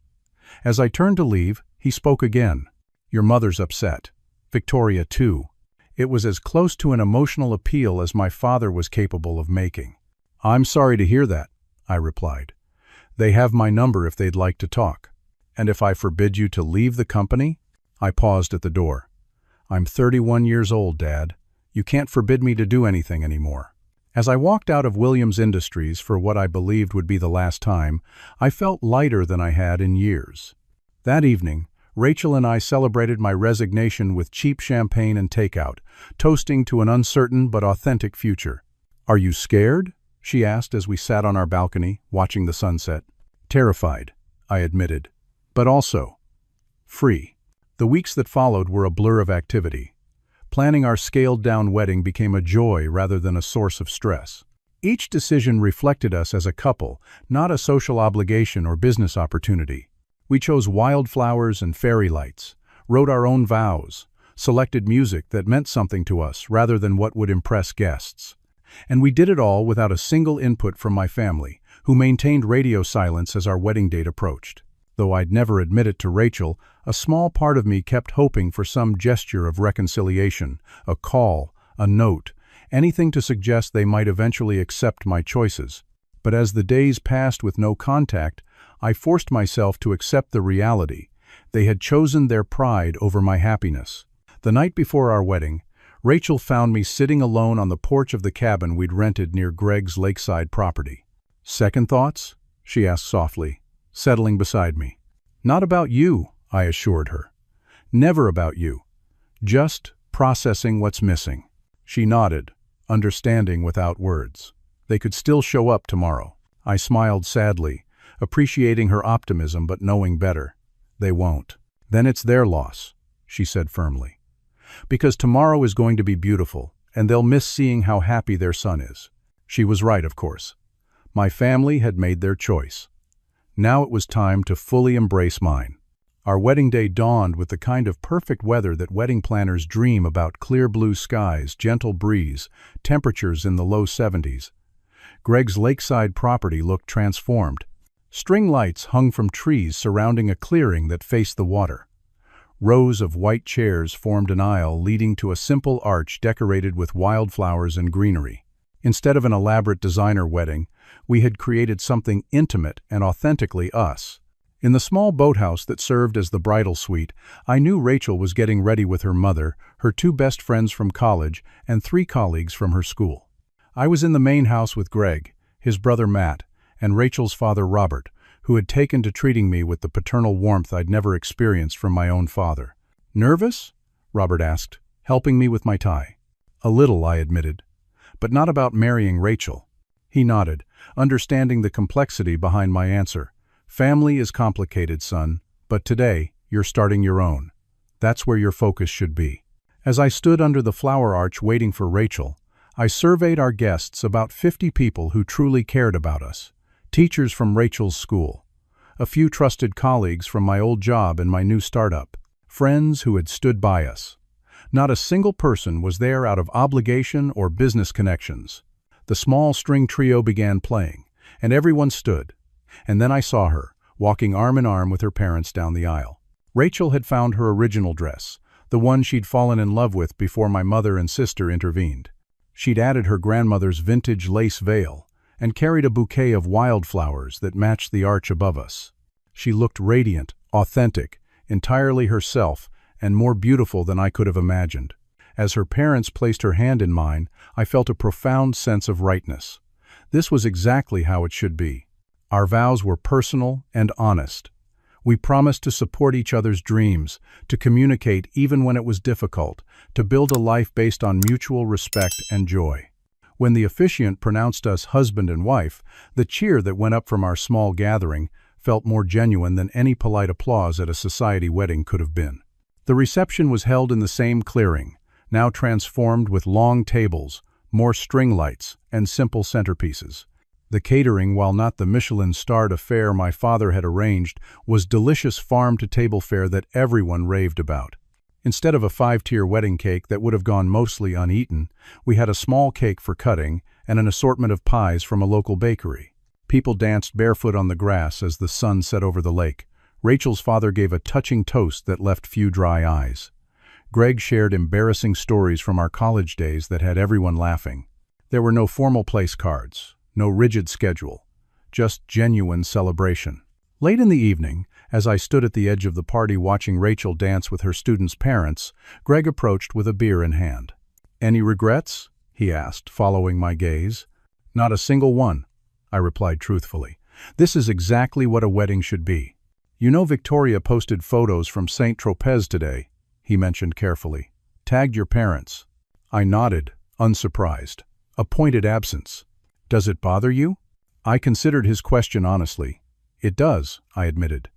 As I turned to leave, he spoke again. Your mother's upset. Victoria too. It was as close to an emotional appeal as my father was capable of making. I'm sorry to hear that, I replied. They have my number if they'd like to talk. And if I forbid you to leave the company? I paused at the door. I'm 31 years old, Dad. You can't forbid me to do anything anymore. As I walked out of Williams Industries for what I believed would be the last time, I felt lighter than I had in years. That evening, Rachel and I celebrated my resignation with cheap champagne and takeout, toasting to an uncertain but authentic future. Are you scared? She asked as we sat on our balcony, watching the sunset. Terrified, I admitted, but also free. The weeks that followed were a blur of activity. Planning our scaled-down wedding became a joy rather than a source of stress. Each decision reflected us as a couple, not a social obligation or business opportunity. We chose wildflowers and fairy lights, wrote our own vows, selected music that meant something to us rather than what would impress guests. And we did it all without a single input from my family, who maintained radio silence as our wedding date approached. Though I'd never admit it to Rachel, a small part of me kept hoping for some gesture of reconciliation, a call, a note, anything to suggest they might eventually accept my choices. But as the days passed with no contact, I forced myself to accept the reality. They had chosen their pride over my happiness. The night before our wedding, Rachel found me sitting alone on the porch of the cabin we'd rented near Greg's lakeside property. Second thoughts? She asked softly, settling beside me. Not about you, I assured her. Never about you. Just processing what's missing. She nodded, understanding without words. They could still show up tomorrow. I smiled sadly, appreciating her optimism but knowing better. They won't. Then it's their loss, she said firmly. Because tomorrow is going to be beautiful, and they'll miss seeing how happy their son is. She was right, of course. My family had made their choice. Now it was time to fully embrace mine. Our wedding day dawned with the kind of perfect weather that wedding planners dream about: clear blue skies, gentle breeze, temperatures in the low 70s. Greg's lakeside property looked transformed. String lights hung from trees surrounding a clearing that faced the water. Rows of white chairs formed an aisle leading to a simple arch decorated with wildflowers and greenery. Instead of an elaborate designer wedding, we had created something intimate and authentically us. In the small boathouse that served as the bridal suite, I knew Rachel was getting ready with her mother, her 2 best friends from college, and 3 colleagues from her school. I was in the main house with Greg, his brother Matt, and Rachel's father Robert, who had taken to treating me with the paternal warmth I'd never experienced from my own father. Nervous? Robert asked, helping me with my tie. A little, I admitted, but not about marrying Rachel. He nodded, understanding the complexity behind my answer. Family is complicated, son, but today you're starting your own. That's where your focus should be. As I stood under the flower arch waiting for Rachel, I surveyed our guests, about 50 people who truly cared about us. Teachers from Rachel's school, a few trusted colleagues from my old job and my new startup, friends who had stood by us. Not a single person was there out of obligation or business connections. The small string trio began playing, and everyone stood. And then I saw her, walking arm in arm with her parents down the aisle. Rachel had found her original dress, the one she'd fallen in love with before my mother and sister intervened. She'd added her grandmother's vintage lace veil and carried a bouquet of wildflowers that matched the arch above us. She looked radiant, authentic, entirely herself, and more beautiful than I could have imagined. As her parents placed her hand in mine, I felt a profound sense of rightness. This was exactly how it should be. Our vows were personal and honest. We promised to support each other's dreams, to communicate even when it was difficult, to build a life based on mutual respect and joy. When the officiant pronounced us husband and wife, the cheer that went up from our small gathering felt more genuine than any polite applause at a society wedding could have been. The reception was held in the same clearing, now transformed with long tables, more string lights, and simple centerpieces. The catering, while not the Michelin-starred affair my father had arranged, was delicious farm-to-table fare that everyone raved about. Instead of a 5-tier wedding cake that would have gone mostly uneaten, we had a small cake for cutting and an assortment of pies from a local bakery. People danced barefoot on the grass as the sun set over the lake. Rachel's father gave a touching toast that left few dry eyes. Greg shared embarrassing stories from our college days that had everyone laughing. There were no formal place cards, no rigid schedule, just genuine celebration. Late in the evening, as I stood at the edge of the party watching Rachel dance with her students' parents, Greg approached with a beer in hand. "Any regrets?" he asked, following my gaze. "Not a single one," I replied truthfully. "This is exactly what a wedding should be. You know Victoria posted photos from St. Tropez today," he mentioned carefully. "Tagged your parents." I nodded, unsurprised. A pointed absence. "Does it bother you?" I considered his question honestly. "It does," I admitted.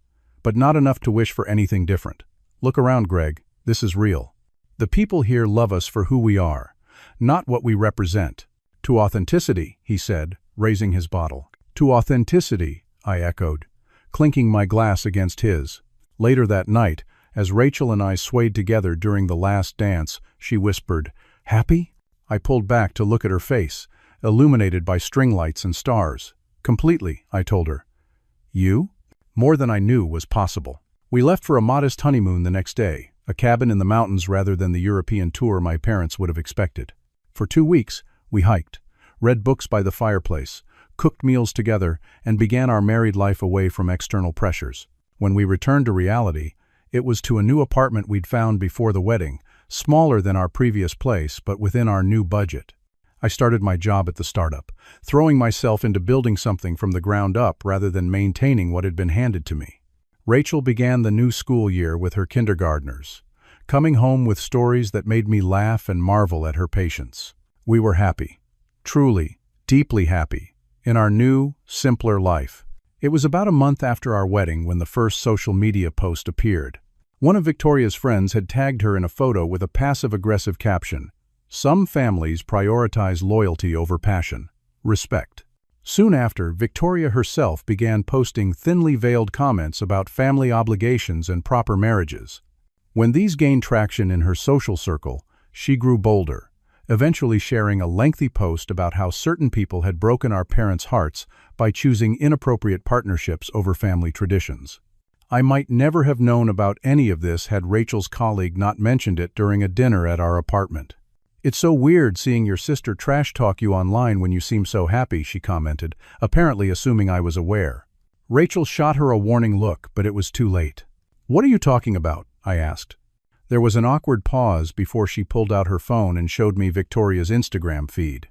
"But not enough to wish for anything different. Look around, Greg. This is real. The people here love us for who we are, not what we represent." "To authenticity," he said, raising his bottle. "To authenticity," I echoed, clinking my glass against his. Later that night, as Rachel and I swayed together during the last dance, she whispered, "Happy?" I pulled back to look at her face, illuminated by string lights and stars. "Completely," I told her. "You?" More than I knew was possible. We left for a modest honeymoon the next day, a cabin in the mountains rather than the European tour my parents would have expected. For 2 weeks, we hiked, read books by the fireplace, cooked meals together, and began our married life away from external pressures. When we returned to reality, it was to a new apartment we'd found before the wedding, smaller than our previous place but within our new budget. I started my job at the startup, throwing myself into building something from the ground up rather than maintaining what had been handed to me. Rachel began the new school year with her kindergartners, coming home with stories that made me laugh and marvel at her patience. We were happy, truly, deeply happy, in our new, simpler life. It was about a month after our wedding when the first social media post appeared. One of Victoria's friends had tagged her in a photo with a passive-aggressive caption, "Some families prioritize loyalty over passion. Respect." Soon after, Victoria herself began posting thinly veiled comments about family obligations and proper marriages. When these gained traction in her social circle, she grew bolder, eventually sharing a lengthy post about how certain people had broken our parents' hearts by choosing inappropriate partnerships over family traditions. I might never have known about any of this had Rachel's colleague not mentioned it during a dinner at our apartment. "It's so weird seeing your sister trash-talk you online when you seem so happy," she commented, apparently assuming I was aware. Rachel shot her a warning look, but it was too late. "What are you talking about?" I asked. There was an awkward pause before she pulled out her phone and showed me Victoria's Instagram feed.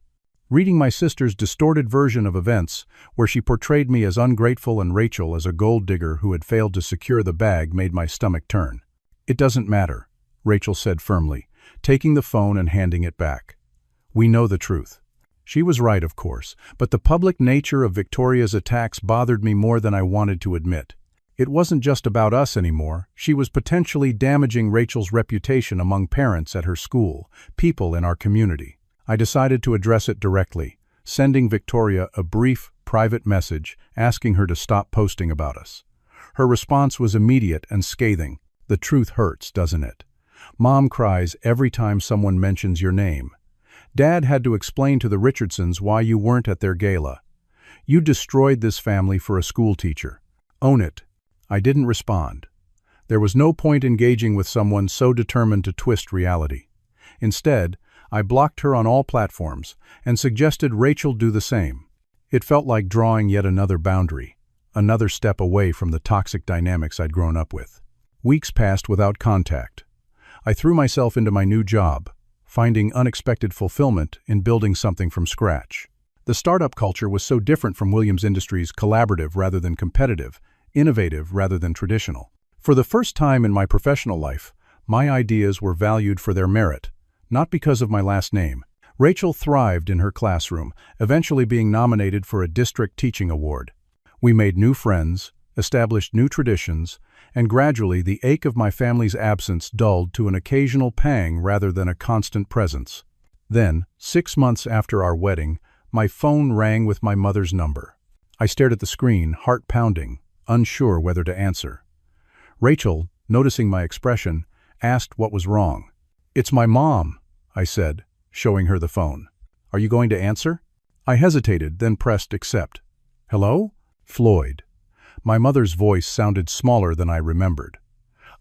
Reading my sister's distorted version of events, where she portrayed me as ungrateful and Rachel as a gold digger who had failed to secure the bag, made my stomach turn. "It doesn't matter," Rachel said firmly, taking the phone and handing it back. "We know the truth." She was right, of course, but the public nature of Victoria's attacks bothered me more than I wanted to admit. It wasn't just about us anymore. She was potentially damaging Rachel's reputation among parents at her school, people in our community. I decided to address it directly, sending Victoria a brief, private message asking her to stop posting about us. Her response was immediate and scathing. "The truth hurts, doesn't it? Mom cries every time someone mentions your name. Dad had to explain to the Richardsons why you weren't at their gala. You destroyed this family for a school teacher. Own it." I didn't respond. There was no point engaging with someone so determined to twist reality. Instead, I blocked her on all platforms and suggested Rachel do the same. It felt like drawing yet another boundary, another step away from the toxic dynamics I'd grown up with. Weeks passed without contact. I threw myself into my new job, finding unexpected fulfillment in building something from scratch. The startup culture was so different from Williams Industries' collaborative rather than competitive, innovative rather than traditional. For the first time in my professional life, my ideas were valued for their merit, not because of my last name. Rachel thrived in her classroom, eventually being nominated for a district teaching award. We made new friends, established new traditions, and gradually the ache of my family's absence dulled to an occasional pang rather than a constant presence. Then, 6 months after our wedding, my phone rang with my mother's number. I stared at the screen, heart pounding, unsure whether to answer. Rachel, noticing my expression, asked what was wrong. "It's my mom," I said, showing her the phone. "Are you going to answer?" I hesitated, then pressed accept. "Hello? Floyd." My mother's voice sounded smaller than I remembered.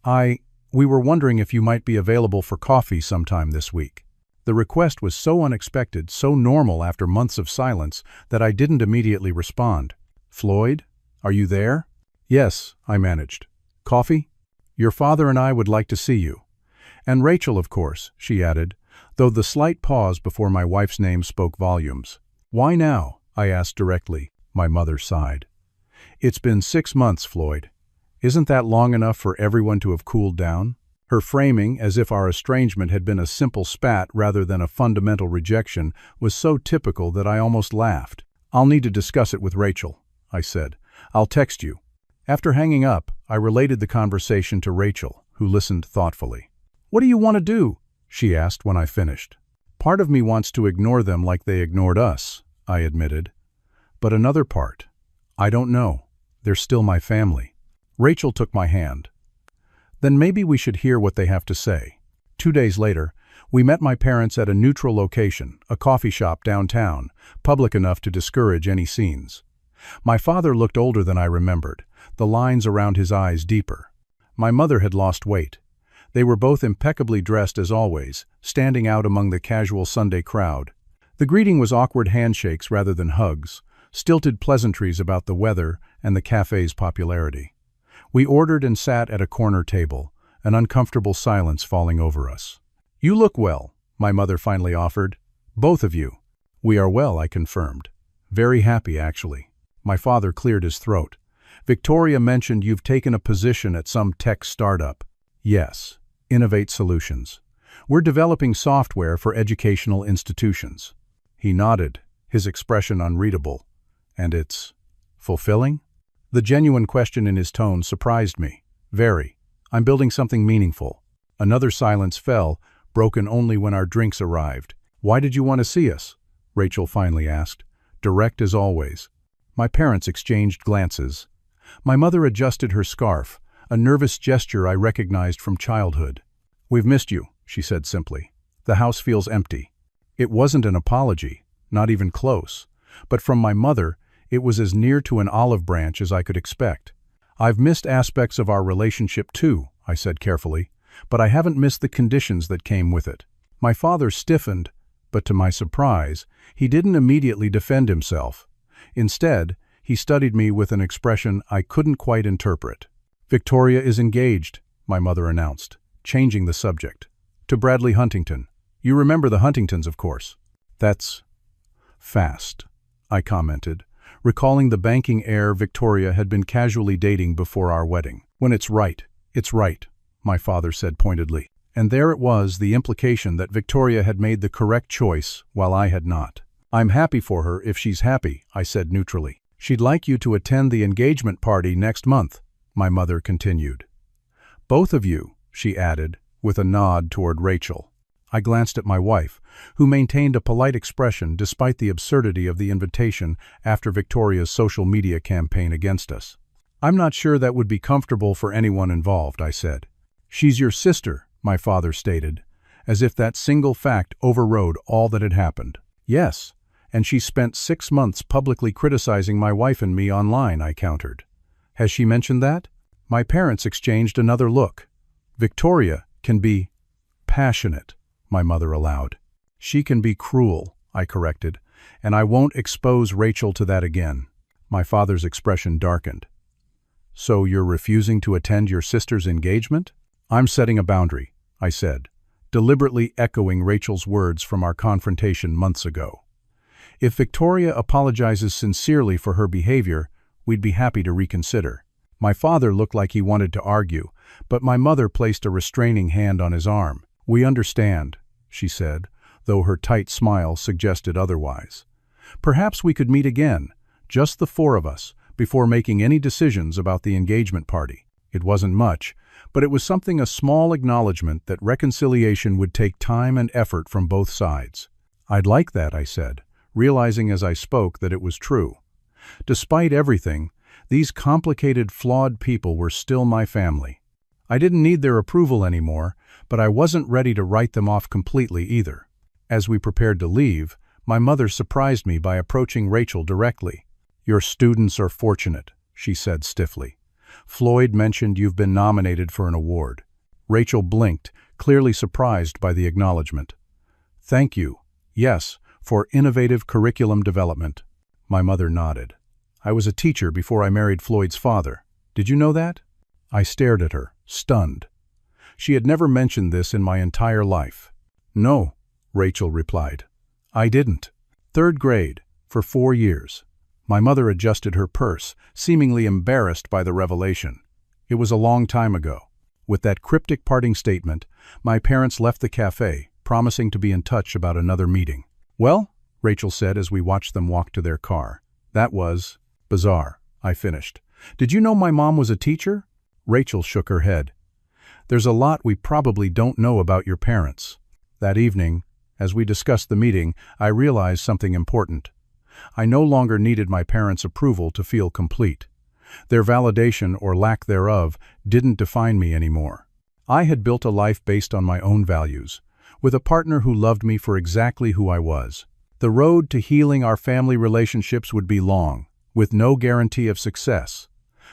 We were wondering if you might be available for coffee sometime this week." The request was so unexpected, so normal after months of silence, that I didn't immediately respond. "Floyd, are you there?" "Yes," I managed. "Coffee? Your father and I would like to see you. And Rachel, of course," she added, though the slight pause before my wife's name spoke volumes. "Why now?" I asked directly. My mother sighed. "It's been 6 months, Floyd. Isn't that long enough for everyone to have cooled down?" Her framing, as if our estrangement had been a simple spat rather than a fundamental rejection, was so typical that I almost laughed. "I'll need to discuss it with Rachel," I said. "I'll text you." After hanging up, I related the conversation to Rachel, who listened thoughtfully. "What do you want to do?" she asked when I finished. "Part of me wants to ignore them like they ignored us," I admitted. "But another part, I don't know. They're still my family." Rachel took my hand. "Then maybe we should hear what they have to say." 2 days later, we met my parents at a neutral location, a coffee shop downtown, public enough to discourage any scenes. My father looked older than I remembered, the lines around his eyes deeper. My mother had lost weight. They were both impeccably dressed as always, standing out among the casual Sunday crowd. The greeting was awkward handshakes rather than hugs, stilted pleasantries about the weather and the cafe's popularity. We ordered and sat at a corner table, an uncomfortable silence falling over us. "You look well," my mother finally offered. "Both of you." "We are well," I confirmed. "Very happy, actually." My father cleared his throat. "Victoria mentioned you've taken a position at some tech startup." "Yes, Innovate Solutions. We're developing software for educational institutions." He nodded, his expression unreadable. "And it's fulfilling?" The genuine question in his tone surprised me. "Very. I'm building something meaningful." Another silence fell, broken only when our drinks arrived. "Why did you want to see us?" Rachel finally asked, direct as always. My parents exchanged glances. My mother adjusted her scarf, a nervous gesture I recognized from childhood. "We've missed you," she said simply. "The house feels empty." It wasn't an apology, not even close, but from my mother, it was as near to an olive branch as I could expect. "I've missed aspects of our relationship too," I said carefully, "but I haven't missed the conditions that came with it." My father stiffened, but to my surprise, he didn't immediately defend himself. Instead, he studied me with an expression I couldn't quite interpret. "Victoria is engaged," my mother announced, changing the subject. "To Bradley Huntington. You remember the Huntingtons, of course." "That's fast," I commented, recalling the banking heir Victoria had been casually dating before our wedding. "When it's right, my father said pointedly. And there it was, the implication that Victoria had made the correct choice while I had not. "I'm happy for her if she's happy," I said neutrally. "She'd like you to attend the engagement party next month," my mother continued. "Both of you," she added, with a nod toward Rachel. I glanced at my wife, who maintained a polite expression despite the absurdity of the invitation after Victoria's social media campaign against us. "I'm not sure that would be comfortable for anyone involved," I said. "She's your sister," my father stated, as if that single fact overrode all that had happened. "Yes, And she spent 6 months publicly criticizing my wife and me online, I countered. Has she mentioned that? My parents exchanged another look. Victoria can be passionate, my mother allowed. She can be cruel, I corrected, and I won't expose Rachel to that again. My father's expression darkened. So you're refusing to attend your sister's engagement? I'm setting a boundary, I said, deliberately echoing Rachel's words from our confrontation months ago. If Victoria apologizes sincerely for her behavior, we'd be happy to reconsider. My father looked like he wanted to argue, but my mother placed a restraining hand on his arm. We understand, she said, though her tight smile suggested otherwise. Perhaps we could meet again, just the 4 of us, before making any decisions about the engagement party. It wasn't much, but it was something, a small acknowledgement that reconciliation would take time and effort from both sides. I'd like that, I said, realizing as I spoke that it was true. Despite everything, these complicated, flawed people were still my family. I didn't need their approval anymore, but I wasn't ready to write them off completely either. As we prepared to leave, my mother surprised me by approaching Rachel directly. Your students are fortunate, she said stiffly. Floyd mentioned you've been nominated for an award. Rachel blinked, clearly surprised by the acknowledgement. Thank you. Yes, for innovative curriculum development. My mother nodded. I was a teacher before I married Floyd's father. Did you know that? I stared at her, stunned. She had never mentioned this in my entire life. No, Rachel replied. I didn't. 3rd grade, for 4 years. My mother adjusted her purse, seemingly embarrassed by the revelation. It was a long time ago. With that cryptic parting statement, my parents left the cafe, promising to be in touch about another meeting. Well, Rachel said as we watched them walk to their car. That was bizarre, I finished. Did you know my mom was a teacher? Rachel shook her head. There's a lot we probably don't know about your parents. That evening, as we discussed the meeting, I realized something important. I no longer needed my parents' approval to feel complete. Their validation or lack thereof didn't define me anymore. I had built a life based on my own values, with a partner who loved me for exactly who I was. The road to healing our family relationships would be long, with no guarantee of success.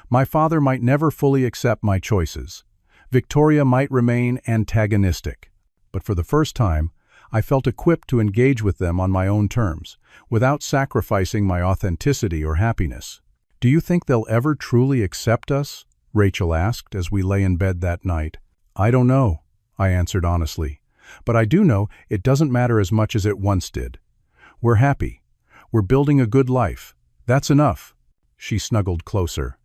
My father might never fully accept my choices. Victoria might remain antagonistic. But for the first time, I felt equipped to engage with them on my own terms, without sacrificing my authenticity or happiness. Do you think they'll ever truly accept us? Rachel asked as we lay in bed that night. I don't know, I answered honestly. But I do know it doesn't matter as much as it once did. We're happy. We're building a good life. That's enough. She snuggled closer.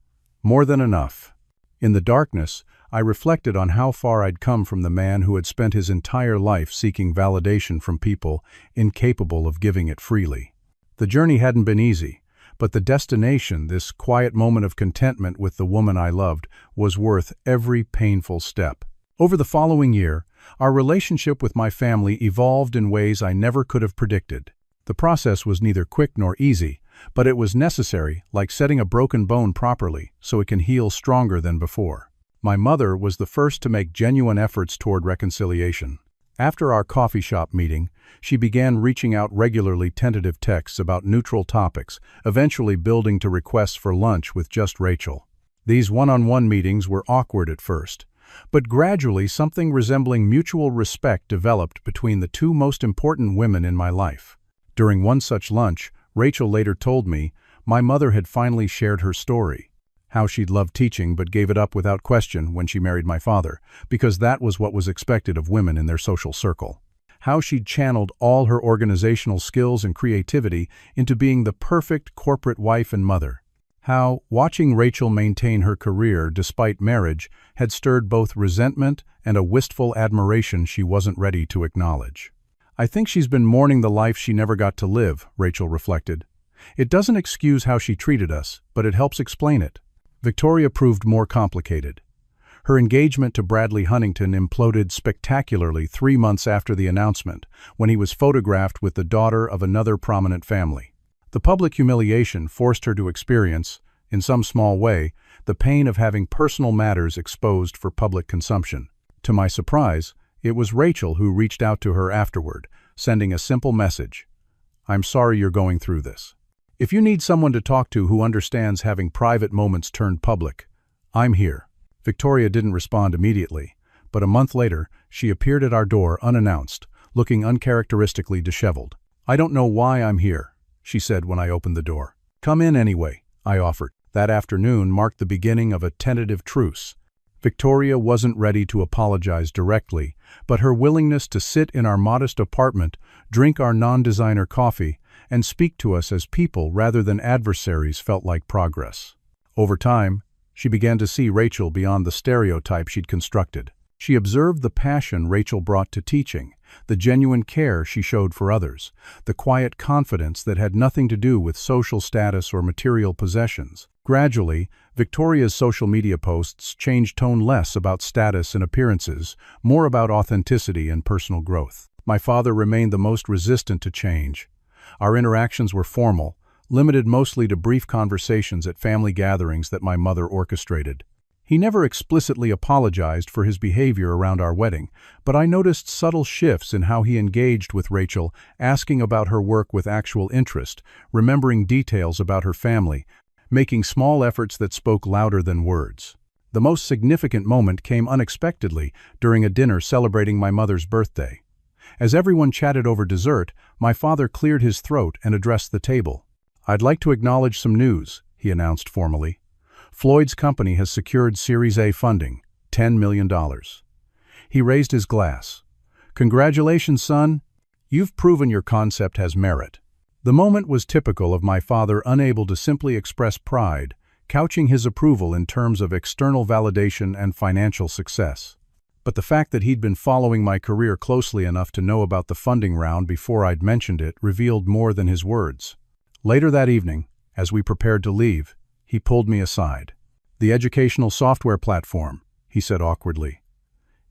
More than enough. In the darkness, I reflected on how far I'd come from the man who had spent his entire life seeking validation from people incapable of giving it freely. The journey hadn't been easy, but the destination, this quiet moment of contentment with the woman I loved, was worth every painful step. Over the following year, our relationship with my family evolved in ways I never could have predicted. The process was neither quick nor easy, but it was necessary, like setting a broken bone properly, so it can heal stronger than before. My mother was the first to make genuine efforts toward reconciliation. After our coffee shop meeting, she began reaching out regularly tentative texts about neutral topics, eventually building to requests for lunch with just Rachel. These one-on-one meetings were awkward at first, but gradually something resembling mutual respect developed between the 2 most important women in my life. During one such lunch, Rachel later told me my mother had finally shared her story, how she'd loved teaching but gave it up without question when she married my father, because that was what was expected of women in their social circle. How she'd channeled all her organizational skills and creativity into being the perfect corporate wife and mother. How, watching Rachel maintain her career despite marriage, had stirred both resentment and a wistful admiration she wasn't ready to acknowledge. I think she's been mourning the life she never got to live, Rachel reflected. It doesn't excuse how she treated us, but it helps explain it. Victoria proved more complicated. Her engagement to Bradley Huntington imploded spectacularly 3 months after the announcement, when he was photographed with the daughter of another prominent family. The public humiliation forced her to experience, in some small way, the pain of having personal matters exposed for public consumption. To my surprise, it was Rachel who reached out to her afterward, sending a simple message. I'm sorry you're going through this. If you need someone to talk to who understands having private moments turned public, I'm here." Victoria didn't respond immediately, but a month later, she appeared at our door unannounced, looking uncharacteristically disheveled. "I don't know why I'm here," she said when I opened the door. "Come in anyway," I offered. That afternoon marked the beginning of a tentative truce. Victoria wasn't ready to apologize directly, but her willingness to sit in our modest apartment, drink our non-designer coffee, and speak to us as people rather than adversaries felt like progress. Over time, she began to see Rachel beyond the stereotype she'd constructed. She observed the passion Rachel brought to teaching, the genuine care she showed for others, the quiet confidence that had nothing to do with social status or material possessions. Gradually, Victoria's social media posts changed tone less about status and appearances, more about authenticity and personal growth. My father remained the most resistant to change. Our interactions were formal, limited mostly to brief conversations at family gatherings that my mother orchestrated. He never explicitly apologized for his behavior around our wedding, but I noticed subtle shifts in how he engaged with Rachel, asking about her work with actual interest, remembering details about her family, making small efforts that spoke louder than words. The most significant moment came unexpectedly during a dinner celebrating my mother's birthday. As everyone chatted over dessert, my father cleared his throat and addressed the table. "I'd like to acknowledge some news," he announced formally. "Floyd's company has secured Series A funding, $10 million. He raised his glass. "Congratulations, son. You've proven your concept has merit." The moment was typical of my father unable to simply express pride, couching his approval in terms of external validation and financial success. But the fact that he'd been following my career closely enough to know about the funding round before I'd mentioned it revealed more than his words. Later that evening, as we prepared to leave, he pulled me aside. "The educational software platform," he said awkwardly.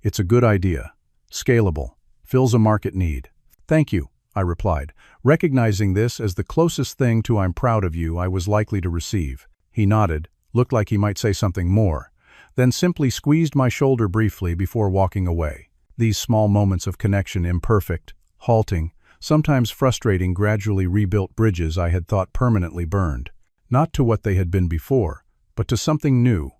"It's a good idea. Scalable. Fills a market need." "Thank you," I replied, recognizing this as the closest thing to "I'm proud of you" I was likely to receive. He nodded, looked like he might say something more, then simply squeezed my shoulder briefly before walking away. These small moments of connection, imperfect, halting, sometimes frustrating, gradually rebuilt bridges I had thought permanently burned. Not to what they had been before, but to something new.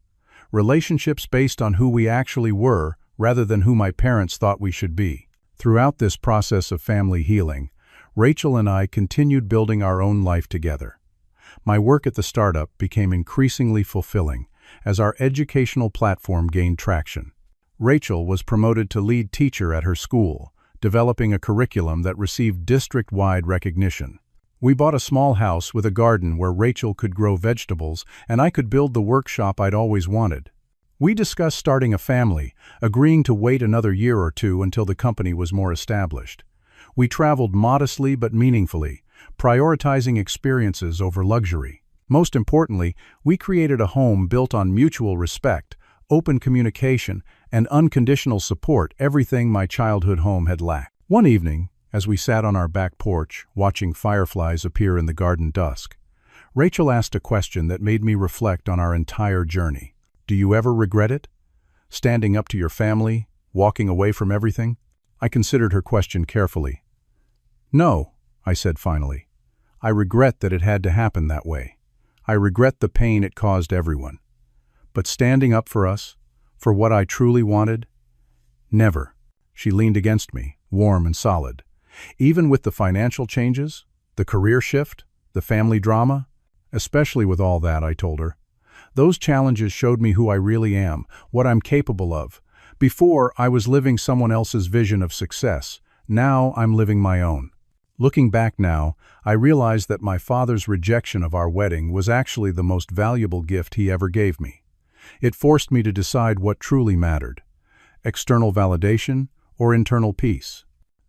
Relationships based on who we actually were rather than who my parents thought we should be. Throughout this process of family healing, Rachel and I continued building our own life together. My work at the startup became increasingly fulfilling as our educational platform gained traction. Rachel was promoted to lead teacher at her school, developing a curriculum that received district-wide recognition. We bought a small house with a garden where Rachel could grow vegetables and I could build the workshop I'd always wanted. We discussed starting a family, agreeing to wait another year or two until the company was more established. We traveled modestly but meaningfully, prioritizing experiences over luxury. Most importantly, we created a home built on mutual respect, open communication, and unconditional support, everything my childhood home had lacked. One evening, as we sat on our back porch, watching fireflies appear in the garden dusk, Rachel asked a question that made me reflect on our entire journey. "Do you ever regret it? Standing up to your family, walking away from everything?" I considered her question carefully. "No," I said finally. "I regret that it had to happen that way. I regret the pain it caused everyone. But standing up for us, for what I truly wanted? Never." She leaned against me, warm and solid. "Even with the financial changes, the career shift, the family drama, especially with all that," I told her. "Those challenges showed me who I really am, what I'm capable of. Before, I was living someone else's vision of success. Now, I'm living my own." Looking back now, I realized that my father's rejection of our wedding was actually the most valuable gift he ever gave me. It forced me to decide what truly mattered: external validation or internal peace.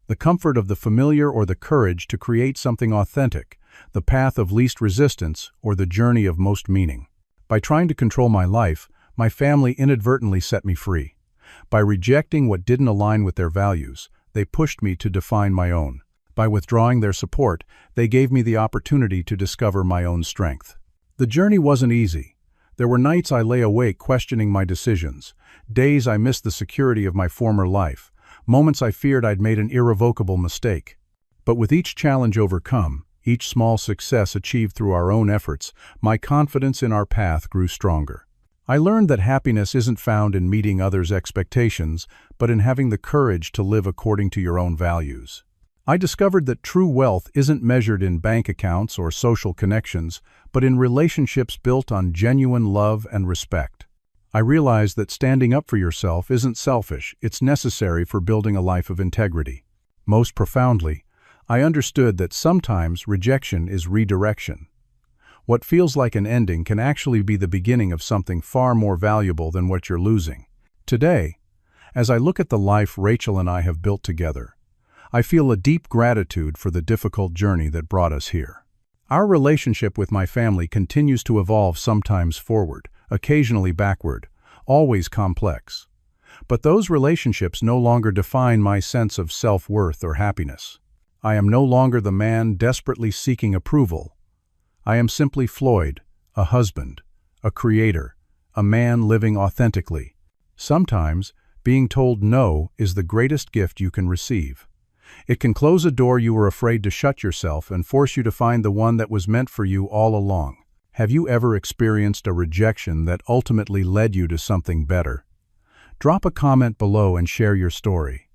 The comfort of the familiar or the courage to create something authentic, the path of least resistance or the journey of most meaning. By trying to control my life, my family inadvertently set me free. By rejecting what didn't align with their values, they pushed me to define my own. By withdrawing their support, they gave me the opportunity to discover my own strength. The journey wasn't easy. There were nights I lay awake questioning my decisions, days I missed the security of my former life, moments I feared I'd made an irrevocable mistake. But with each challenge overcome, each small success achieved through our own efforts, my confidence in our path grew stronger. I learned that happiness isn't found in meeting others' expectations, but in having the courage to live according to your own values. I discovered that true wealth isn't measured in bank accounts or social connections, but in relationships built on genuine love and respect. I realized that standing up for yourself isn't selfish, it's necessary for building a life of integrity. Most profoundly, I understood that sometimes rejection is redirection. What feels like an ending can actually be the beginning of something far more valuable than what you're losing. Today, as I look at the life Rachel and I have built together, I feel a deep gratitude for the difficult journey that brought us here. Our relationship with my family continues to evolve, sometimes forward, occasionally backward, always complex. But those relationships no longer define my sense of self-worth or happiness. I am no longer the man desperately seeking approval. I am simply Floyd, a husband, a creator, a man living authentically. Sometimes, being told no is the greatest gift you can receive. It can close a door you were afraid to shut yourself and force you to find the one that was meant for you all along. Have you ever experienced a rejection that ultimately led you to something better? Drop a comment below and share your story.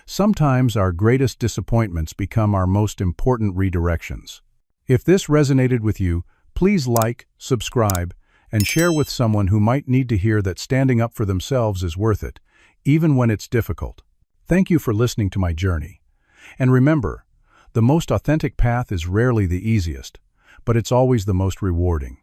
Sometimes our greatest disappointments become our most important redirections. If this resonated with you, please like, subscribe, and share with someone who might need to hear that standing up for themselves is worth it, even when it's difficult. Thank you for listening to my journey. And remember, the most authentic path is rarely the easiest, but it's always the most rewarding.